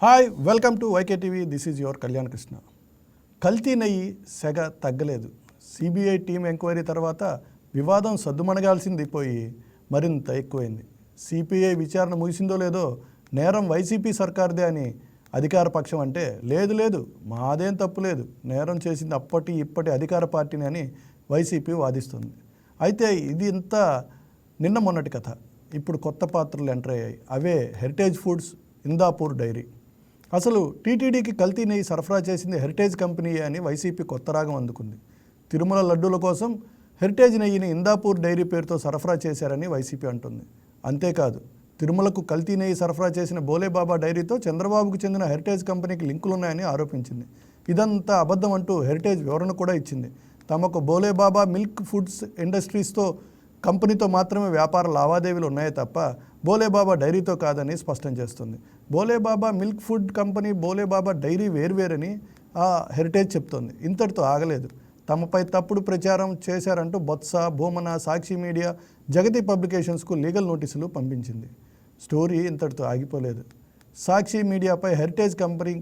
Hi welcome to YK TV. This is your Kalyan Krishna. కల్తీ నెయ్యి సెగ తగ్గలేదు. సిబిఐ టీం ఎంక్వైరీ తర్వాత వివాదం సద్దుమణగాల్సింది పోయి మరింత ఎక్కువైంది. సిపిఐ విచారణ ముగిసిందో లేదో నేరం వైసీపీ సర్కార్దే అని అధికార పక్షం అంటే లేదు మాదేం తప్పు లేదు, నేరం చేసింది ఇప్పటి అధికార పార్టీని అని వైసీపీ వాదిస్తుంది. అయితే ఇది ఇంత నిన్న మొన్నటి కథ. ఇప్పుడు కొత్త పాత్రలు ఎంటర్ అయ్యాయి. అవే హెరిటేజ్ ఫుడ్స్, ఇందాపూర్ డైరీ. అసలు టీటీడీకి కల్తీ నెయ్యి సరఫరా చేసింది హెరిటేజ్ కంపెనీ అని వైసీపీ కొత్త రాగం అందుకుంది. తిరుమల లడ్డూల కోసం హెరిటేజ్ నెయ్యిని ఇందాపూర్ డైరీ పేరుతో సరఫరా చేశారని వైసీపీ అంటుంది. అంతేకాదు, తిరుమలకు కల్తీ నెయ్యి సరఫరా చేసిన బోలేబాబా డైరీతో చంద్రబాబుకు చెందిన హెరిటేజ్ కంపెనీకి లింకులున్నాయని ఆరోపించింది. ఇదంతా అబద్ధం అంటూ హెరిటేజ్ వివరణ కూడా ఇచ్చింది. తమకు బోలేబాబా మిల్క్ ఫుడ్స్ ఇండస్ట్రీస్తో కంపెనీతో మాత్రమే వ్యాపార లావాదేవీలు ఉన్నాయే తప్ప బోలేబాబా డైరీతో కాదని స్పష్టం చేస్తుంది. Bolebaba milk food company, Bolebaba dairy వేర్వేరని ఆ హెరిటేజ్ చెప్తోంది. ఇంతటితో ఆగలేదు. తమపై తప్పుడు ప్రచారం చేశారంటూ బొత్స, భూమన, సాక్షి మీడియా, జగతి పబ్లికేషన్స్కు లీగల్ నోటీసులు పంపించింది. స్టోరీ ఇంతటితో ఆగిపోలేదు. సాక్షి మీడియాపై హెరిటేజ్ కంపెనీ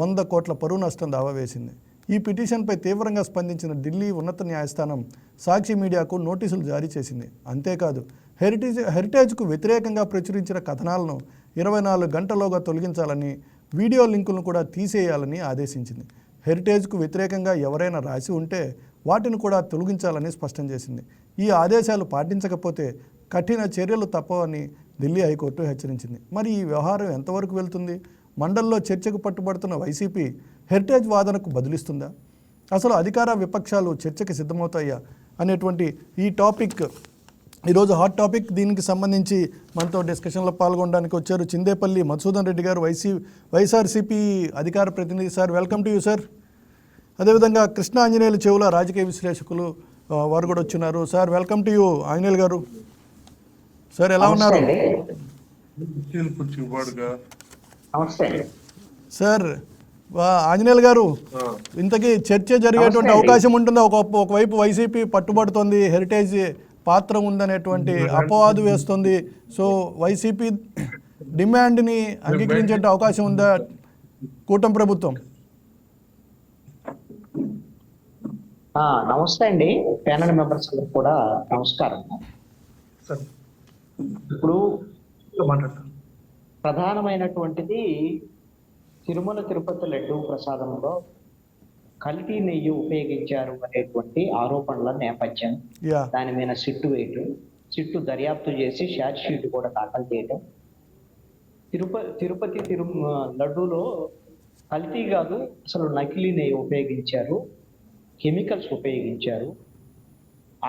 100 కోట్ల పరువు నష్టం దావా వేసింది. ఈ పిటిషన్పై తీవ్రంగా స్పందించిన ఢిల్లీ ఉన్నత న్యాయస్థానం సాక్షి మీడియాకు నోటీసులు జారీ చేసింది. అంతేకాదు, హెరిటేజ్కు వ్యతిరేకంగా ప్రచురించిన కథనాలను 24 గంటల్లోగా తొలగించాలని, వీడియో లింకులను కూడా తీసేయాలని ఆదేశించింది. హెరిటేజ్కు వ్యతిరేకంగా ఎవరైనా రాసి ఉంటే వాటిని కూడా తొలగించాలని స్పష్టం చేసింది. ఈ ఆదేశాలు పాటించకపోతే కఠిన చర్యలు తప్పవని ఢిల్లీ హైకోర్టు హెచ్చరించింది. మరి ఈ వ్యవహారం ఎంతవరకు వెళ్తుంది? మండలిలో చర్చకు పట్టుబడుతున్న వైసీపీ హెరిటేజ్ వాదనకు బదులిస్తుందా? అసలు అధికార విపక్షాలు చర్చకి సిద్ధమవుతాయా అనేటువంటి ఈ టాపిక్ ఈరోజు హాట్ టాపిక్. దీనికి సంబంధించి మనతో డిస్కషన్లో పాల్గొనడానికి వచ్చారు చిందేపల్లి మధుసూదన్ రెడ్డి గారు, వైఎస్ఆర్సీపీ అధికార ప్రతినిధి. Sir, welcome to you sir. అదేవిధంగా కృష్ణ ఆంజనేయులు చెవుల రాజకీయ విశ్లేషకులు వారు కూడా వచ్చున్నారు. Sir, welcome to you Anjaneyulu garu. Sir, ఎలా ఉన్నారు? సార్, ఆంజనేయులు గారు, ఇంతకీ చర్చ జరిగేటువంటి అవకాశం ఉంటుందా? ఒకవైపు వైసీపీ పట్టుబడుతోంది, హెరిటేజ్ పాత్ర ఉందనేటువంటి అపవాదు వేస్తుంది. సో వైసీపీ డిమాండ్ని అంగీకరించే అవకాశం ఉందా కూటమి ప్రభుత్వం? నమస్తే అండి, ప్యానల్ మెంబర్స్ కూడా నమస్కారం. ఇప్పుడు ప్రధానమైనటువంటిది తిరుమల తిరుపతి లడ్డూ ప్రసాదంలో కల్తీ నెయ్యి ఉపయోగించారు అనేటువంటి ఆరోపణల నేపథ్యం. దాని మీద సిట్టు దర్యాప్తు చేసి షార్ట్ షీట్ కూడా దాఖలు చేయడం. తిరుపతి లడ్డూలో కల్తీ కాదు, అసలు నకిలీ నెయ్యి ఉపయోగించారు, కెమికల్స్ ఉపయోగించారు.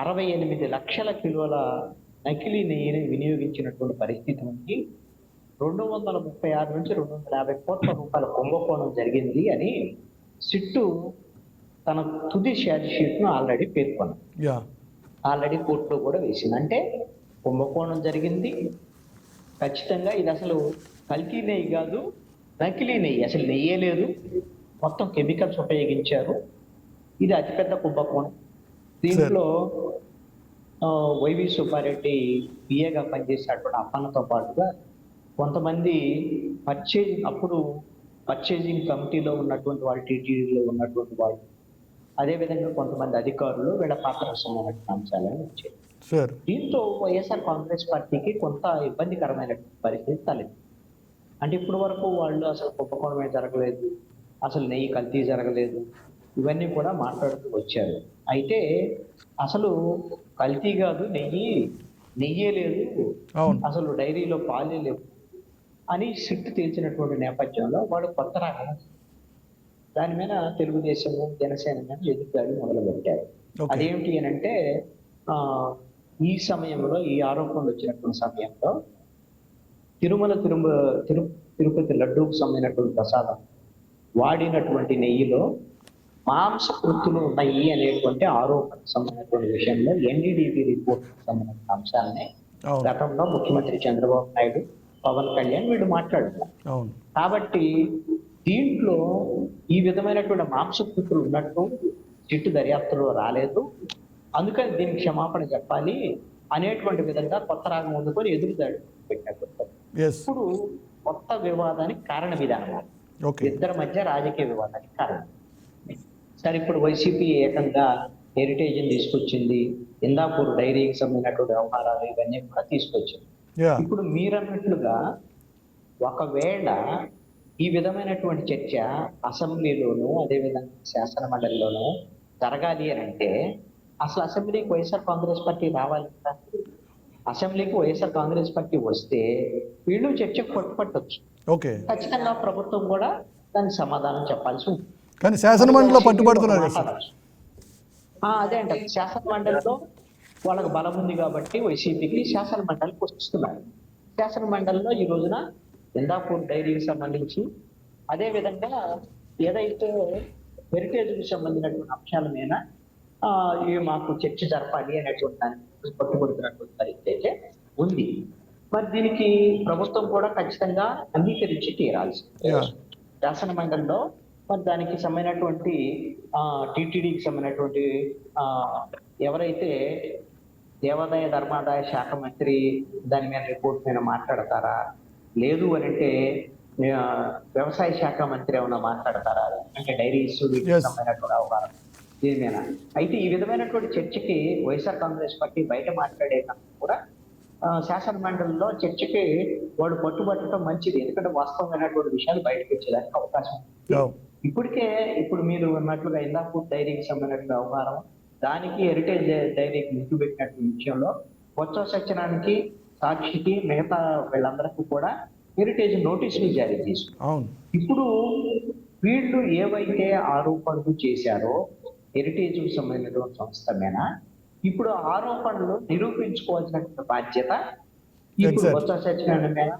68 లక్షల కిలోల నకిలీ నెయ్యిని వినియోగించినటువంటి పరిస్థితి ఉంది. 236 నుంచి 250 కోట్ల రూపాయల కుంభకోణం జరిగింది అని సిట్టు తన తుది షార్ట్ షీట్ను ఆల్రెడీ పేర్కొన్నది. ఆల్రెడీ కోర్టులో కూడా వేసింది. అంటే కుంభకోణం జరిగింది ఖచ్చితంగా. ఇది అసలు కల్తీ నెయ్యి కాదు, నకిలీ నెయ్యి, అసలు నెయ్యే లేదు, మొత్తం కెమికల్స్ ఉపయోగించారు. ఇది అతిపెద్ద కుంభకోణం. దీంట్లో వైవి సుబ్బారెడ్డి పిఏగా పనిచేసినటువంటి అప్పన్నతో పాటుగా కొంతమంది పర్చేజింగ్ కమిటీలో ఉన్నటువంటి వాళ్ళు, టీటీడీలో ఉన్నటువంటి వాళ్ళు, అదేవిధంగా కొంతమంది అధికారులు వీళ్ళ పాత్రకు సంబంధించిన అంశాలను వచ్చాయి. దీంతో వైఎస్ఆర్ కాంగ్రెస్ పార్టీకి కొంత ఇబ్బందికరమైన పరిస్థితి తలెత్తింది. అంటే ఇప్పటి వరకు వాళ్ళు అసలు కుంభకోణమే జరగలేదు, అసలు నెయ్యి కల్తీ జరగలేదు, ఇవన్నీ కూడా మాట్లాడుతూ వచ్చారు. అయితే అసలు కల్తీ కాదు, నెయ్యే లేదు, అసలు డైరీలో పాలే లేవు అని సిట్టు తేల్చినటువంటి నేపథ్యంలో వాడు కొత్త రాగం దాని మీద తెలుగుదేశము, జనసేన మీద ఎదురుదాడి మొదలుపెట్టారు. అదేమిటి అని అంటే, ఈ సమయంలో, ఈ ఆరోపణలు వచ్చినటువంటి సమయంలో తిరుపతి లడ్డూకు సంబంధించినటువంటి ప్రసాదం వాడినటువంటి నెయ్యిలో మాంసకృత్తులు ఉన్నాయి అనేటువంటి ఆరోపణకు సంబంధించినటువంటి విషయంలో ఎన్డీడీబీ రిపోర్ట్ సంబంధించిన అంశాలని గతంలో ముఖ్యమంత్రి చంద్రబాబు నాయుడు, పవన్ కళ్యాణ్ వీళ్ళు మాట్లాడుతున్నారు. కాబట్టి దీంట్లో ఈ విధమైనటువంటి మాంసకృతులు ఉన్నట్టు సిట్టు దర్యాప్తులో రాలేదు, అందుకని దీనికి క్షమాపణ చెప్పాలి అనేటువంటి విధంగా కొత్త రాగం అందుకొని ఎదురుదాడి పెట్టారు. ఇప్పుడు కొత్త వివాదానికి కారణం ఇది అన్నమాట. ఓకే. ఇద్దరి మధ్య రాజకీయ వివాదానికి కారణం. సరే, ఇప్పుడు వైసీపీ ఏకంగా హెరిటేజ్ తీసుకొచ్చింది, ఇందాపూర్ డైరీకి సంబంధించినటువంటి వ్యవహారాలు ఇవన్నీ కూడా తీసుకొచ్చింది. యా. ఇప్పుడు మీరన్నట్లుగా ఒకవేళ ఈ విధమైనటువంటి చర్చ అసెంబ్లీలోను అదేవిధంగా శాసన మండలిలోను జరగాలి అని అంటే అసలు అసెంబ్లీకి వైఎస్ఆర్ కాంగ్రెస్ పార్టీ రావాలి కదా. అసెంబ్లీకి వైఎస్ఆర్ కాంగ్రెస్ పార్టీ వస్తే వీళ్ళు చర్చకు పట్టుపట్టొచ్చు. ఓకే. ఖచ్చితంగా ప్రభుత్వం కూడా దానికి సమాధానం చెప్పాల్సి ఉంటుంది. కానీ శాసన మండలిలో పట్టుబడుతున్నారు కదా సార్. అదే అంటే శాసన మండలిలో వాళ్ళకి బలం ఉంది కాబట్టి వైసీపీకి శాసన మండలికి వస్తున్నారు. శాసన మండలిలో ఈ రోజున ఇందాపూర్ డైరీకి సంబంధించి అదే విధంగా ఏదైతే హెరిటేజ్కి సంబంధించినటువంటి అంశాల మీద ఇవి మాకు చర్చ జరపాలి అనేటువంటి దానికి పట్టుబడుతున్నటువంటి పరిస్థితి అయితే ఉంది. మరి దీనికి ప్రభుత్వం కూడా ఖచ్చితంగా అంగీకరించి తీరాల్సి శాసన మండలిలో. మరి దానికి సంబంధించినటువంటి టీటీడీకి సంబంధించినటువంటి ఎవరైతే దేవాదాయ ధర్మాదాయ శాఖ మంత్రి దాని మీద రిపోర్ట్ మీద మాట్లాడతారా, లేదు అని అంటే వ్యవసాయ శాఖ మంత్రి ఏమైనా మాట్లాడతారా, అంటే డైరీస్ సంబంధించినటువంటి అవగాహన దీని మీద. అయితే ఈ విధమైనటువంటి చర్చకి వైఎస్ఆర్ కాంగ్రెస్ పార్టీ బయట మాట్లాడే కూడా శాసన మండలిలో చర్చకి వాడు పట్టుబట్టడం మంచిది, ఎందుకంటే వాస్తవమైనటువంటి విషయాలు బయటకు వచ్చేదానికి అవకాశం ఉంది. ఇప్పుడు మీరు ఉన్నట్లుగా ఇందాపూర్ డైరీకి సంబంధించిన వ్యవహారం, దానికి హెరిటేజ్ డైరీకి లింక్ పెట్టినటువంటి విషయంలో బొత్స సత్యనారాయణకి, సాక్షికి, మిగతా వీళ్ళందరికీ కూడా హెరిటేజ్ నోటీసులు జారీ చేస్తున్నారు. ఇప్పుడు వీళ్ళు ఏవైతే ఆరోపణలు చేశారో హెరిటేజ్ సంబంధించినటువంటి సంస్థ మీద ఇప్పుడు ఆరోపణలు నిరూపించుకోవాల్సిన బాధ్యత ఇప్పుడు బొత్స సత్యనారాయణ మీద,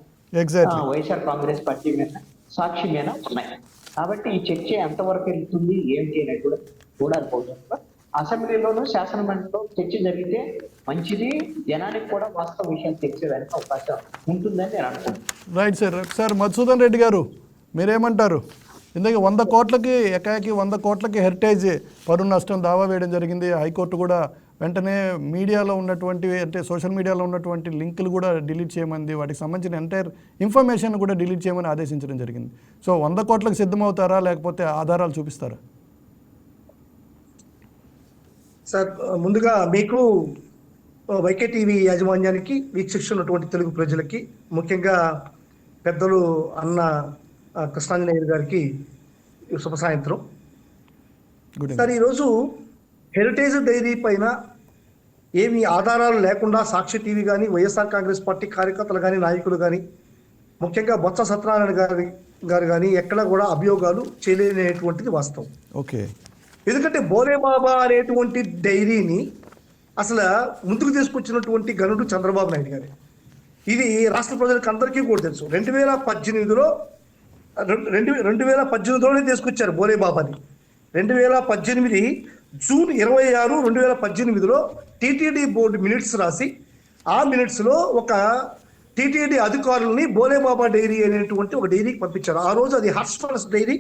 వైఎస్ఆర్ కాంగ్రెస్ పార్టీ మీద, సాక్షి మీద ఉన్నాయి. కాబట్టి ఈ చర్చ ఎంతవరకు వెళ్తుంది ఏంటి అనేది కూడా చూడాలిపోతుంది. అసెంబ్లీలోనూ శాసన మండలిలో చర్చ జరిగితే మంచిది, జనానికి కూడా వాస్తవ విషయాలు తెలిసేదానికి అవకాశం ఉంటుందని నేను అనుకుంటున్నాను. Right sir. Sir Madhusudan Reddy గారు మీరేమంటారు? ఇందుకే 100 కోట్లకి ఏకాకి 100 కోట్లకి హెరిటేజ్ పరువు నష్టం దావా వేయడం జరిగింది. హైకోర్టు కూడా వెంటనే మీడియాలో ఉన్నటువంటి అంటే సోషల్ మీడియాలో ఉన్నటువంటి లింకులు కూడా డిలీట్ చేయమంది, వాటికి సంబంధించిన ఎంటైర్ ఇన్ఫర్మేషన్ కూడా డిలీట్ చేయమని ఆదేశించడం జరిగింది. సో 100 కోట్లకు సిద్ధమవుతారా లేకపోతే ఆధారాలు చూపిస్తారా? సార్, ముందుగా మీకు వైకే టీవీ యాజమాన్యానికి, వీక్షిస్తున్నటువంటి తెలుగు ప్రజలకి, ముఖ్యంగా పెద్దలు అన్న కృష్ణాంజనేయులు గారికి శుభ సాయంత్రం. సార్, ఈరోజు హెరిటేజ్ డైరీ పైన ఏమి ఆధారాలు లేకుండా సాక్షి టీవీ కానీ, వైఎస్ఆర్ కాంగ్రెస్ పార్టీ కార్యకర్తలు కానీ, నాయకులు కానీ, ముఖ్యంగా బొత్స సత్యనారాయణ గారు కానీ ఎక్కడ కూడా అభియోగాలు చేయలేనటువంటిది వాస్తవం. ఓకే. ఎందుకంటే బోలేబాబా అనేటువంటి డైరీని అసలు ముందుకు తీసుకొచ్చినటువంటి గనుడు చంద్రబాబు నాయుడు గారు. ఇది రాష్ట్ర ప్రజలకు అందరికీ కూడా తెలుసు. 2018లోనే తీసుకొచ్చారు బోలేబాబాని. 2018 జూన్ 26, 2018లో టీటీడీ బోర్డు మినిట్స్ రాసి ఆ మినిట్స్లో ఒక టీటీడీ అధికారులని బోలేబాబా డైరీ అనేటువంటి ఒక డైరీకి పంపించారు. ఆ రోజు అది హార్స్ఫాల్స్ డైరీ,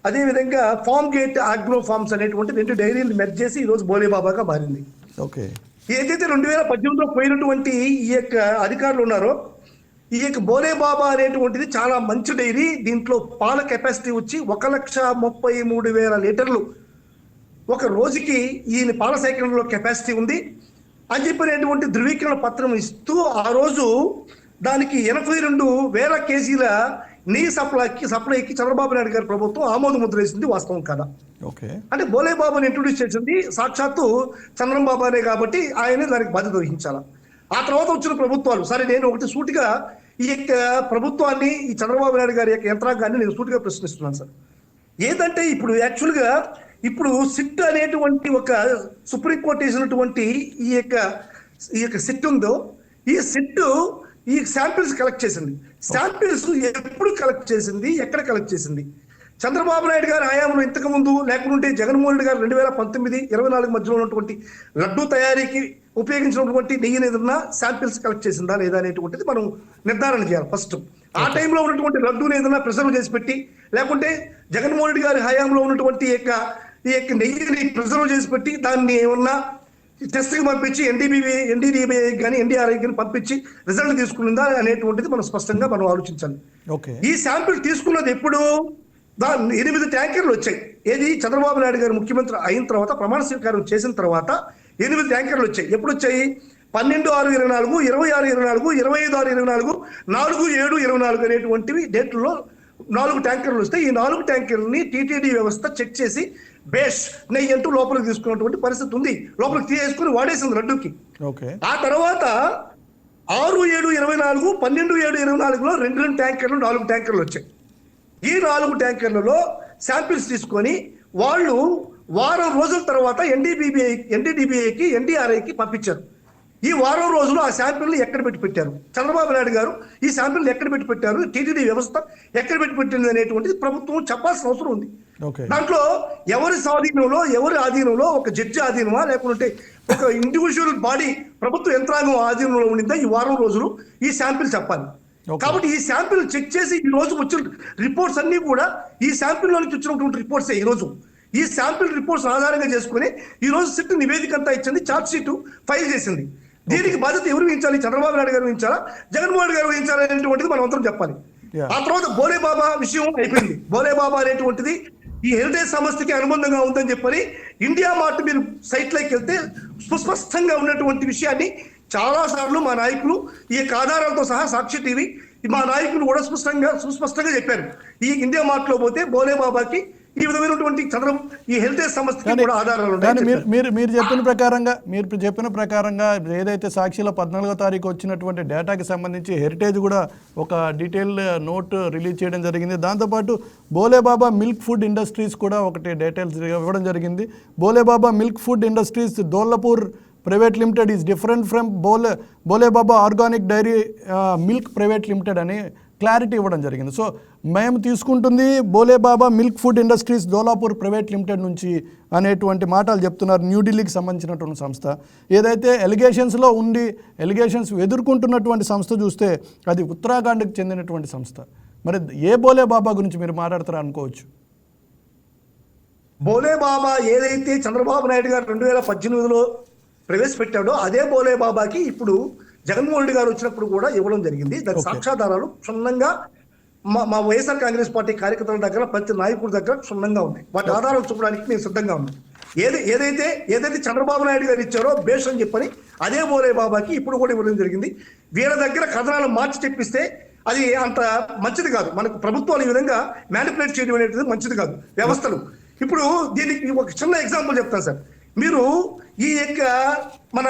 అదేవిధంగా ఫార్మ్ గేట్ ఆగ్రో ఫార్మ్స్ అనేటువంటి 2 డైరీలు మెర్జ్ చేసి ఈరోజు బోలేబాబాగా మారింది. ఓకే. ఏదైతే 2018లో పోయినటువంటి ఈ యొక్క అధికారులు ఉన్నారో, ఈ యొక్క బోలేబాబా అనేటువంటిది చాలా మంచి డైరీ. దీంట్లో పాల కెపాసిటీ వచ్చి 1,33,000 లీటర్లు ఒక రోజుకి ఈయన పాల సేకరణలో కెపాసిటీ ఉంది అని చెప్పినటువంటి ధృవీకరణ పత్రం ఇస్తూ ఆ రోజు దానికి 82,000 కేజీల నెయ్యి సప్లైకి చంద్రబాబు నాయుడు గారి ప్రభుత్వం ఆమోద ముద్ర వేసింది. వాస్తవం కదా? ఓకే. అంటే బోలేబాబాని ఇంట్రొడ్యూస్ చేసింది సాక్షాత్తు చంద్రబాబునే కాబట్టి ఆయనే దానికి బాధ్యత వహించాలి. ఆ తర్వాత వచ్చిన ప్రభుత్వాలు, సరే నేను ఒకటి సూటిగా ఈ యొక్క ప్రభుత్వాన్ని, ఈ చంద్రబాబు నాయుడు గారి యొక్క యంత్రాంగాన్ని నేను సూటిగా ప్రశ్నిస్తున్నాను సార్. ఏదంటే ఇప్పుడు యాక్చువల్గా ఇప్పుడు సిట్ అనేటువంటి ఒక సుప్రీంకోర్టు వేసినటువంటి ఈ యొక్క సిట్ ఉందో, ఈ సిట్ ఈ శాంపిల్స్ కలెక్ట్ చేసింది. శాంపిల్స్ ఎప్పుడు కలెక్ట్ చేసింది, ఎక్కడ కలెక్ట్ చేసింది? చంద్రబాబు నాయుడు గారి హయాంలో ఇంతకు ముందు లేకుంటే జగన్మోహన్ రెడ్డి గారు 2019-24 మధ్యలో ఉన్నటువంటి లడ్డూ తయారీకి ఉపయోగించినటువంటి నెయ్యిని ఏదన్నా శాంపిల్స్ కలెక్ట్ చేసిందా లేదా అనేటువంటిది మనం నిర్ధారణ చేయాలి ఫస్ట్. ఆ టైంలో ఉన్నటువంటి లడ్డూని ఏదైనా ప్రిజర్వ్ చేసి పెట్టి, లేకుంటే జగన్మోహన్ రెడ్డి గారి హయాంలో ఉన్నటువంటి ఈ యొక్క నెయ్యిని ప్రిజర్వ్ చేసి పెట్టి దాన్ని ఏమన్నా టెస్ట్కి పంపించి ఎన్డీడీబీఐ కానీ ఎన్డీఆర్ఐ కానీ పంపించి రిజల్ట్ తీసుకుందా అనేటువంటిది మనం స్పష్టంగా మనం ఆలోచించాలి. ఓకే. ఈ శాంపిల్ తీసుకున్నది ఎప్పుడు 8 ట్యాంకర్లు వచ్చాయి. ఏది చంద్రబాబు నాయుడు గారు ముఖ్యమంత్రి అయిన తర్వాత ప్రమాణ స్వీకారం చేసిన తర్వాత 8 ట్యాంకర్లు వచ్చాయి. ఎప్పుడు వచ్చాయి? 12/6/24, 26/24, 25/6/24, 4/7/24 అనేటువంటివి డేట్లలో 4 ట్యాంకర్లు వస్తాయి. ఈ 4 ట్యాంకర్లని టీటీడీ వ్యవస్థ చెక్ చేసి బేష్ నెయ్యి అంటూ లోపలికి తీసుకున్నటువంటి పరిస్థితి ఉంది. లోపలికి తీసుకుని వాడేసింది లడ్డూకి. ఆ తర్వాత 6/7/24, 12/7/24లో 2 ట్యాంకర్లు 4 ట్యాంకర్లు వచ్చాయి. ఈ 4 ట్యాంకర్లలో శాంపిల్స్ తీసుకొని వాళ్ళు వారం రోజుల తర్వాత ఎన్డీడీబీఐకి ఎన్డీఆర్ఐకి పంపించారు. ఈ వారం రోజులు ఆ శాంపిల్ని ఎక్కడ పెట్టి పెట్టారు? చంద్రబాబు నాయుడు గారు ఈ శాంపిల్ని ఎక్కడ పెట్టి పెట్టారు, టీటీడీ వ్యవస్థ ఎక్కడ పెట్టి పెట్టింది అనేటువంటిది ప్రభుత్వం చెప్పాల్సిన అవసరం ఉంది. దాంట్లో ఎవరి స్వాధీనంలో, ఎవరి ఆధీనంలో, ఒక జడ్జి ఆధీనమా లేకుంటే ఒక ఇండివిజువల్ బాడీ ప్రభుత్వ యంత్రాంగం ఆధీనంలో ఉండిందా ఈ వారం రోజులు ఈ శాంపిల్ చెప్పాలి. కాబట్టి ఈ శాంపిల్ చెక్ చేసి ఈ రోజు వచ్చిన రిపోర్ట్స్ అన్ని కూడా ఈ శాంపిల్ నుంచి వచ్చినటువంటి రిపోర్ట్స్ ఈ రోజు ఈ శాంపిల్ రిపోర్ట్స్ ఆధారంగా చేసుకుని ఈ రోజు సిట్ నివేదిక అంతా ఇచ్చింది, ఛార్జ్ షీట్ ఫైల్ చేసింది. దీనికి బాధ్యత ఎవరు వహించాలి? చంద్రబాబు నాయుడు గారు వహించాలా, జగన్మోహన్ గారు వహించాలా అనేటువంటిది మనం అందరం చెప్పాలి. ఆ తర్వాత బోలే బాబా విషయం అయిపోయింది. బోలే బాబా అనేటువంటిది ఈ హెరిటేజ్ సంస్థకి అనుబంధంగా ఉందని చెప్పని ఇండియా మార్ట్ మీరు సైట్లోకి వెళ్తే సుస్పష్టంగా ఉన్నటువంటి విషయాన్ని చాలా సార్లు మా నాయకులు ఈ యొక్క ఆధారాలతో సహా సాక్షి టీవీ మా నాయకులు కూడా సుస్పష్టంగా చెప్పారు. ఈ ఇండియా మార్ట్ లో పోతే బోలే బాబాకి ఈ విధమైనటువంటి ఈ హెరిటేజ్ సంస్థకి కూడా ఆధారాలు ఉన్నాయి. మీరు చెప్పిన ప్రకారంగా ఏదైతే సాక్షిలో 14వ తారీఖు వచ్చినటువంటి డేటాకి సంబంధించి హెరిటేజ్ కూడా ఒక డీటెయిల్ నోట్ రిలీజ్ చేయడం జరిగింది. దాంతోపాటు బోలేబాబా మిల్క్ ఫుడ్ ఇండస్ట్రీస్ కూడా ఒకటి డీటెయిల్స్ ఇవ్వడం జరిగింది. Bolebaba milk food industries Dollapur private limited is different from Bolebaba organic dairy milk private limited అని క్లారిటీ ఇవ్వడం జరిగింది. సో మేము తీసుకుంటుంది Bolebaba milk food industries Dolapur private limited నుంచి అనేటువంటి మాటలు చెప్తున్నారు న్యూఢిల్లీకి సంబంధించినటువంటి సంస్థ. ఏదైతే ఎలిగేషన్స్లో ఉండి ఎలిగేషన్స్ ఎదుర్కొంటున్నటువంటి సంస్థ చూస్తే అది ఉత్తరాఖండ్కి చెందినటువంటి సంస్థ. మరి ఏ బోలేబాబా గురించి మీరు మాట్లాడతారా అనుకోవచ్చు? బోలేబాబా ఏదైతే చంద్రబాబు నాయుడు గారు 2018లో ప్రవేశపెట్టాడో అదే బోలేబాబాకి ఇప్పుడు జగన్మోహన్ రెడ్డి గారు వచ్చినప్పుడు కూడా ఇవ్వడం జరిగింది. దాని సాక్ష్యాధారాలు క్షుణ్ణంగా మా వైఎస్ఆర్ కాంగ్రెస్ పార్టీ కార్యకర్తల దగ్గర, ప్రతి నాయకుడి దగ్గర క్షుణ్ణంగా ఉన్నాయి. వాటి ఆధారాలు చూపడానికి మేము సిద్ధంగా ఉన్నాం. ఏదైతే చంద్రబాబు నాయుడు గారు ఇచ్చారో బేష్ అని చెప్పని అదే బోలేబాబాకి ఇప్పుడు కూడా ఇవ్వడం జరిగింది. వీళ్ళ దగ్గర కథనాలు మార్చి తెప్పిస్తే అది అంత మంచిది కాదు. మనకు ప్రభుత్వాలు ఈ విధంగా మ్యానిపులేట్ చేయడం అనేది మంచిది కాదు వ్యవస్థలు. ఇప్పుడు దీనికి ఒక చిన్న ఎగ్జాంపుల్ చెప్తాను సార్. మీరు ఈ యొక్క మన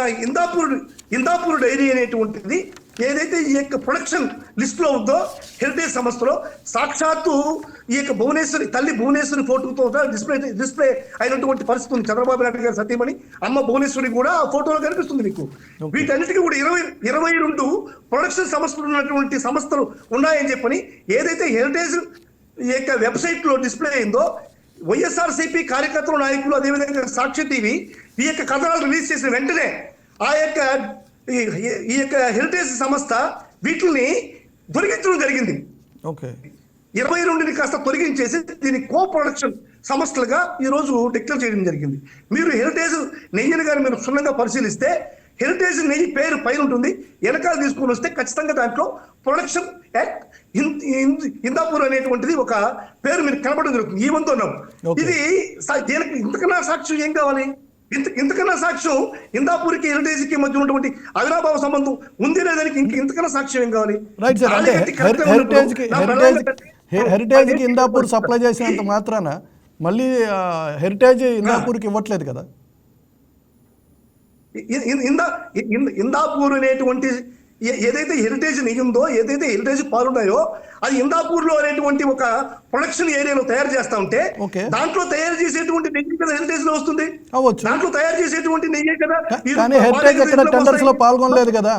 ఇందాపూర్ డైరీ అనేటువంటిది ఏదైతే ఈ యొక్క ప్రొడక్షన్ లిస్ట్ లో ఉందో హెరిటేజ్ సంస్థలో సాక్షాత్తు ఈ యొక్క తల్లి భువనేశ్వరి ఫోటోతో డిస్ప్లే అయినటువంటి పరిస్థితి ఉంది. చంద్రబాబు నాయుడు గారి సతీమణి అమ్మ భువనేశ్వరి కూడా ఆ ఫోటోలో కనిపిస్తుంది మీకు. వీటన్నిటికీ కూడా 22 ప్రొడక్షన్ సంస్థలు ఉన్నటువంటి సంస్థలు ఉన్నాయని చెప్పని ఏదైతే హెరిటేజ్ ఈ యొక్క వెబ్సైట్ లో డిస్ప్లే అయిందో వైఎస్ఆర్సీపీ కార్యకర్తలు, నాయకులు, అదేవిధంగా సాక్షి టీవీ ఈ యొక్క కథనాలు రిలీజ్ చేసిన వెంటనే ఆ యొక్క ఈ యొక్క హెరిటేజ్ సంస్థ వీటిని తొలగించడం జరిగింది. 22ని కాస్త తొలగించేసి దీని కో ప్రొడక్షన్ సంస్థలుగా ఈ రోజు డిక్లేర్ చేయడం జరిగింది. మీరు హెరిటేజ్ నెయ్యిని గారు మీరు క్షుణ్ణంగా పరిశీలిస్తే హెరిటేజ్ నెయ్యి పేరు పైన ఉంటుంది, వెనకాల తీసుకుని వస్తే ఖచ్చితంగా దాంట్లో ప్రొడక్షన్ యాక్ట్ ఇందాపూర్ అనేటువంటిది ఒక పేరు మీరు కనబడడం జరుగుతుంది. ఈ వంతున్నాం ఇది దీనికి ఇంతకన్నా సాక్ష్యం ఏం కావాలి? ఇంతకన్నా సాక్ష్యం ఇందాపూర్కి హెరిటేజ్కి మధ్య ఉన్నటువంటి అవినాభావ సంబంధం ఉంది లేదానికి ఇంతకన్నా సాక్ష్యం ఏం కావాలి? హెరిటేజ్కి ఇందాపూర్ సప్లై చేసినంత మాత్రాన మళ్ళీ హెరిటేజ్ ఇందాపూర్కి ఇవ్వట్లేదు కదా. ఇందాపూర్ అనేటువంటి ఏదైతే హెరిటేజ్ నెయ్యిందో, ఏదైతే హెరిటేజ్ పాలున్నాయో అది ఇందాపూర్ లో అనేటువంటి ఒక ప్రొడక్షన్ ఏరియాలో తయారు చేస్తా ఉంటే దాంట్లో తయారు చేసేటువంటి నెయ్యి కదా హెరిటేజ్ లో వస్తుంది. దాంట్లో తయారు చేసేటువంటి నెయ్యే కదా. టెండర్స్ లో పాల్గొనలేదు కదా.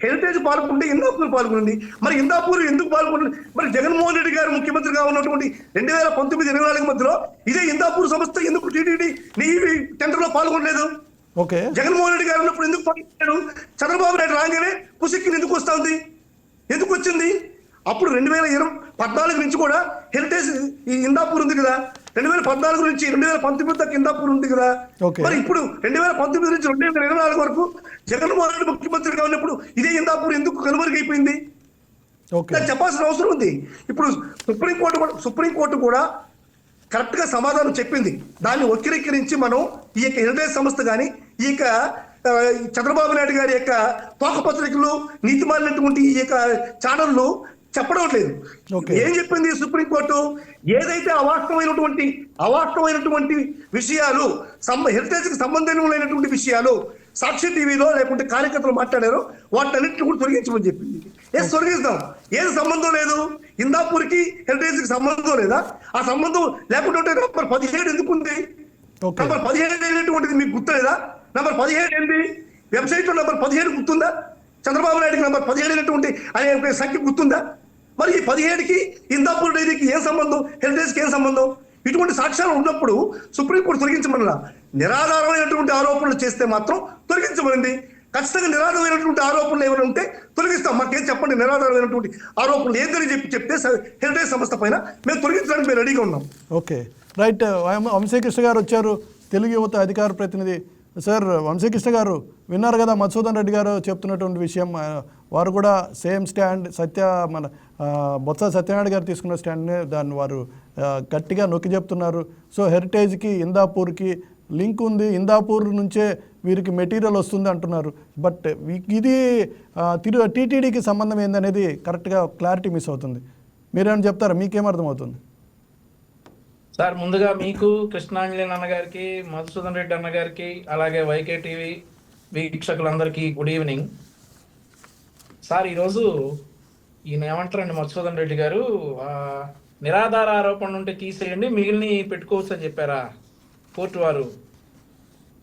హెరిటేజ్ పాల్గొంటే ఇందాపూర్ పాల్గొంది. మరి ఇందాపూర్ ఎందుకు పాల్గొంది? మరి జగన్మోహన్ రెడ్డి గారు ముఖ్యమంత్రిగా ఉన్నటువంటి 2019-24 మధ్యలో ఇదే ఇందాపూర్ సంస్థ ఎందుకు టీటీడీ నెయ్యి టెండర్ లో పాల్గొనలేదు? జగన్మోహన్ రెడ్డి గారు ఉన్నప్పుడు ఎందుకు పాల్గొన్నాడు? చంద్రబాబు నాయుడు రాగానే పుసిక్కిని ఎందుకు వస్తా ఉంది? ఎందుకు వచ్చింది? అప్పుడు 2014 నుంచి కూడా హెరిటేజ్ ఈ ఇందాపూర్ ఉంది కదా, 2014 నుంచి 2019 దాకా ఇందాపూర్ ఉంది కదా. Okay. మరి ఇప్పుడు 2019 నుంచి 2024 వరకు జగన్మోహన్ రెడ్డి ముఖ్యమంత్రిగా ఉన్నప్పుడు ఇదే ఇందాపూర్ ఎందుకు కనుమరుగైపోయింది? ఓకే. దాన్ని చెప్పాల్సిన అవసరం ఉంది. ఇప్పుడు సుప్రీంకోర్టు కూడా కరెక్ట్ గా సమాధానం చెప్పింది. దాన్ని వక్రీకరించి మనం ఈ యొక్క హెరిటేజ్ సంస్థ కానీ ఈ యొక్క చంద్రబాబు నాయుడు గారి యొక్క తోక పత్రికలు నీతిమాలినటువంటి ఈ యొక్క ఛానళ్ళు చెప్పడం లేదు. ఏం చెప్పింది సుప్రీంకోర్టు? ఏదైతే అవాస్తవమైనటువంటి విషయాలు హెరిటేజ్ కి సంబంధం లేనటువంటి విషయాలు సాక్షి టీవీలో లేకుంటే కార్యకర్తలు మాట్లాడారో వాటిన్నింటిని కూడా తొలగించమని చెప్పింది. తొలగిస్తాం. ఏది సంబంధం లేదు? ఇందాపూర్కి హెరిటేజ్ కి సంబంధం లేదా? ఆ సంబంధం లేకుంటే నంబర్ 17 ఎందుకుంది? నంబర్ 17 అనేటువంటిది మీకు గుర్తులేదా? నంబర్ 17 ఏంటి? వెబ్సైట్ లో నంబర్ 17 గుర్తుందా? చంద్రబాబు నాయుడుకి నంబర్ 17 అనేటువంటి అనే సంఖ్య గుర్తుందా? మరి ఈ 17కి ఇందాపూర్ డైరీకి ఏం సంబంధం? హెరిటేజ్కి ఏం సంబంధం? ఇటువంటి సాక్ష్యాలు ఉన్నప్పుడు సుప్రీంకోర్టు తొలగించమన్నా. నిరాధారమైనటువంటి ఆరోపణలు చేస్తే మాత్రం తొలగించబడింది. ఖచ్చితంగా నిరాధారమైనటువంటి ఆరోపణలు ఏమైనా ఉంటే తొలగిస్తాం. మాకేం చెప్పండి నిరాధారమైనటువంటి ఆరోపణలు ఏందని చెప్తే హెరిటేజ్ సంస్థ పైన మేము తొలగించడానికి మేము రెడీగా ఉన్నాం. Okay, right. వంశీకృష్ణ గారు వచ్చారు, తెలుగు యువత అధికార ప్రతినిధి. సార్, వంశీకృష్ణ గారు విన్నారు కదా మధుసూదన్ రెడ్డి గారు చెప్తున్నటువంటి విషయం. వారు కూడా సేమ్ స్టాండ్ బొత్స సత్యనారాయణ గారు తీసుకున్న స్టాండ్నే దాన్ని వారు గట్టిగా నొక్కి చెప్తున్నారు. సో హెరిటేజ్కి ఇందాపూర్కి లింక్ ఉంది, ఇందాపూర్ నుంచే వీరికి మెటీరియల్ వస్తుంది అంటున్నారు. బట్ ఇది టీటీడీకి సంబంధం ఏందనేది కరెక్ట్గా క్లారిటీ మిస్ అవుతుంది. మీరేమైనా చెప్తారా? మీకేం అర్థమవుతుంది సార్? ముందుగా మీకు, కృష్ణాంజలి అన్నగారికి, మధుసూదన్ రెడ్డి అన్నగారికి, అలాగే వైకే టీవీ వీక్షకులందరికీ గుడ్ ఈవినింగ్. సార్, ఈరోజు ఈయన ఏమంటారండి మధుసూదన్ రెడ్డి గారు, నిరాధార ఆరోపణలు ఉంటే తీసేయండి, మిగిలిన పెట్టుకోవచ్చు అని చెప్పారా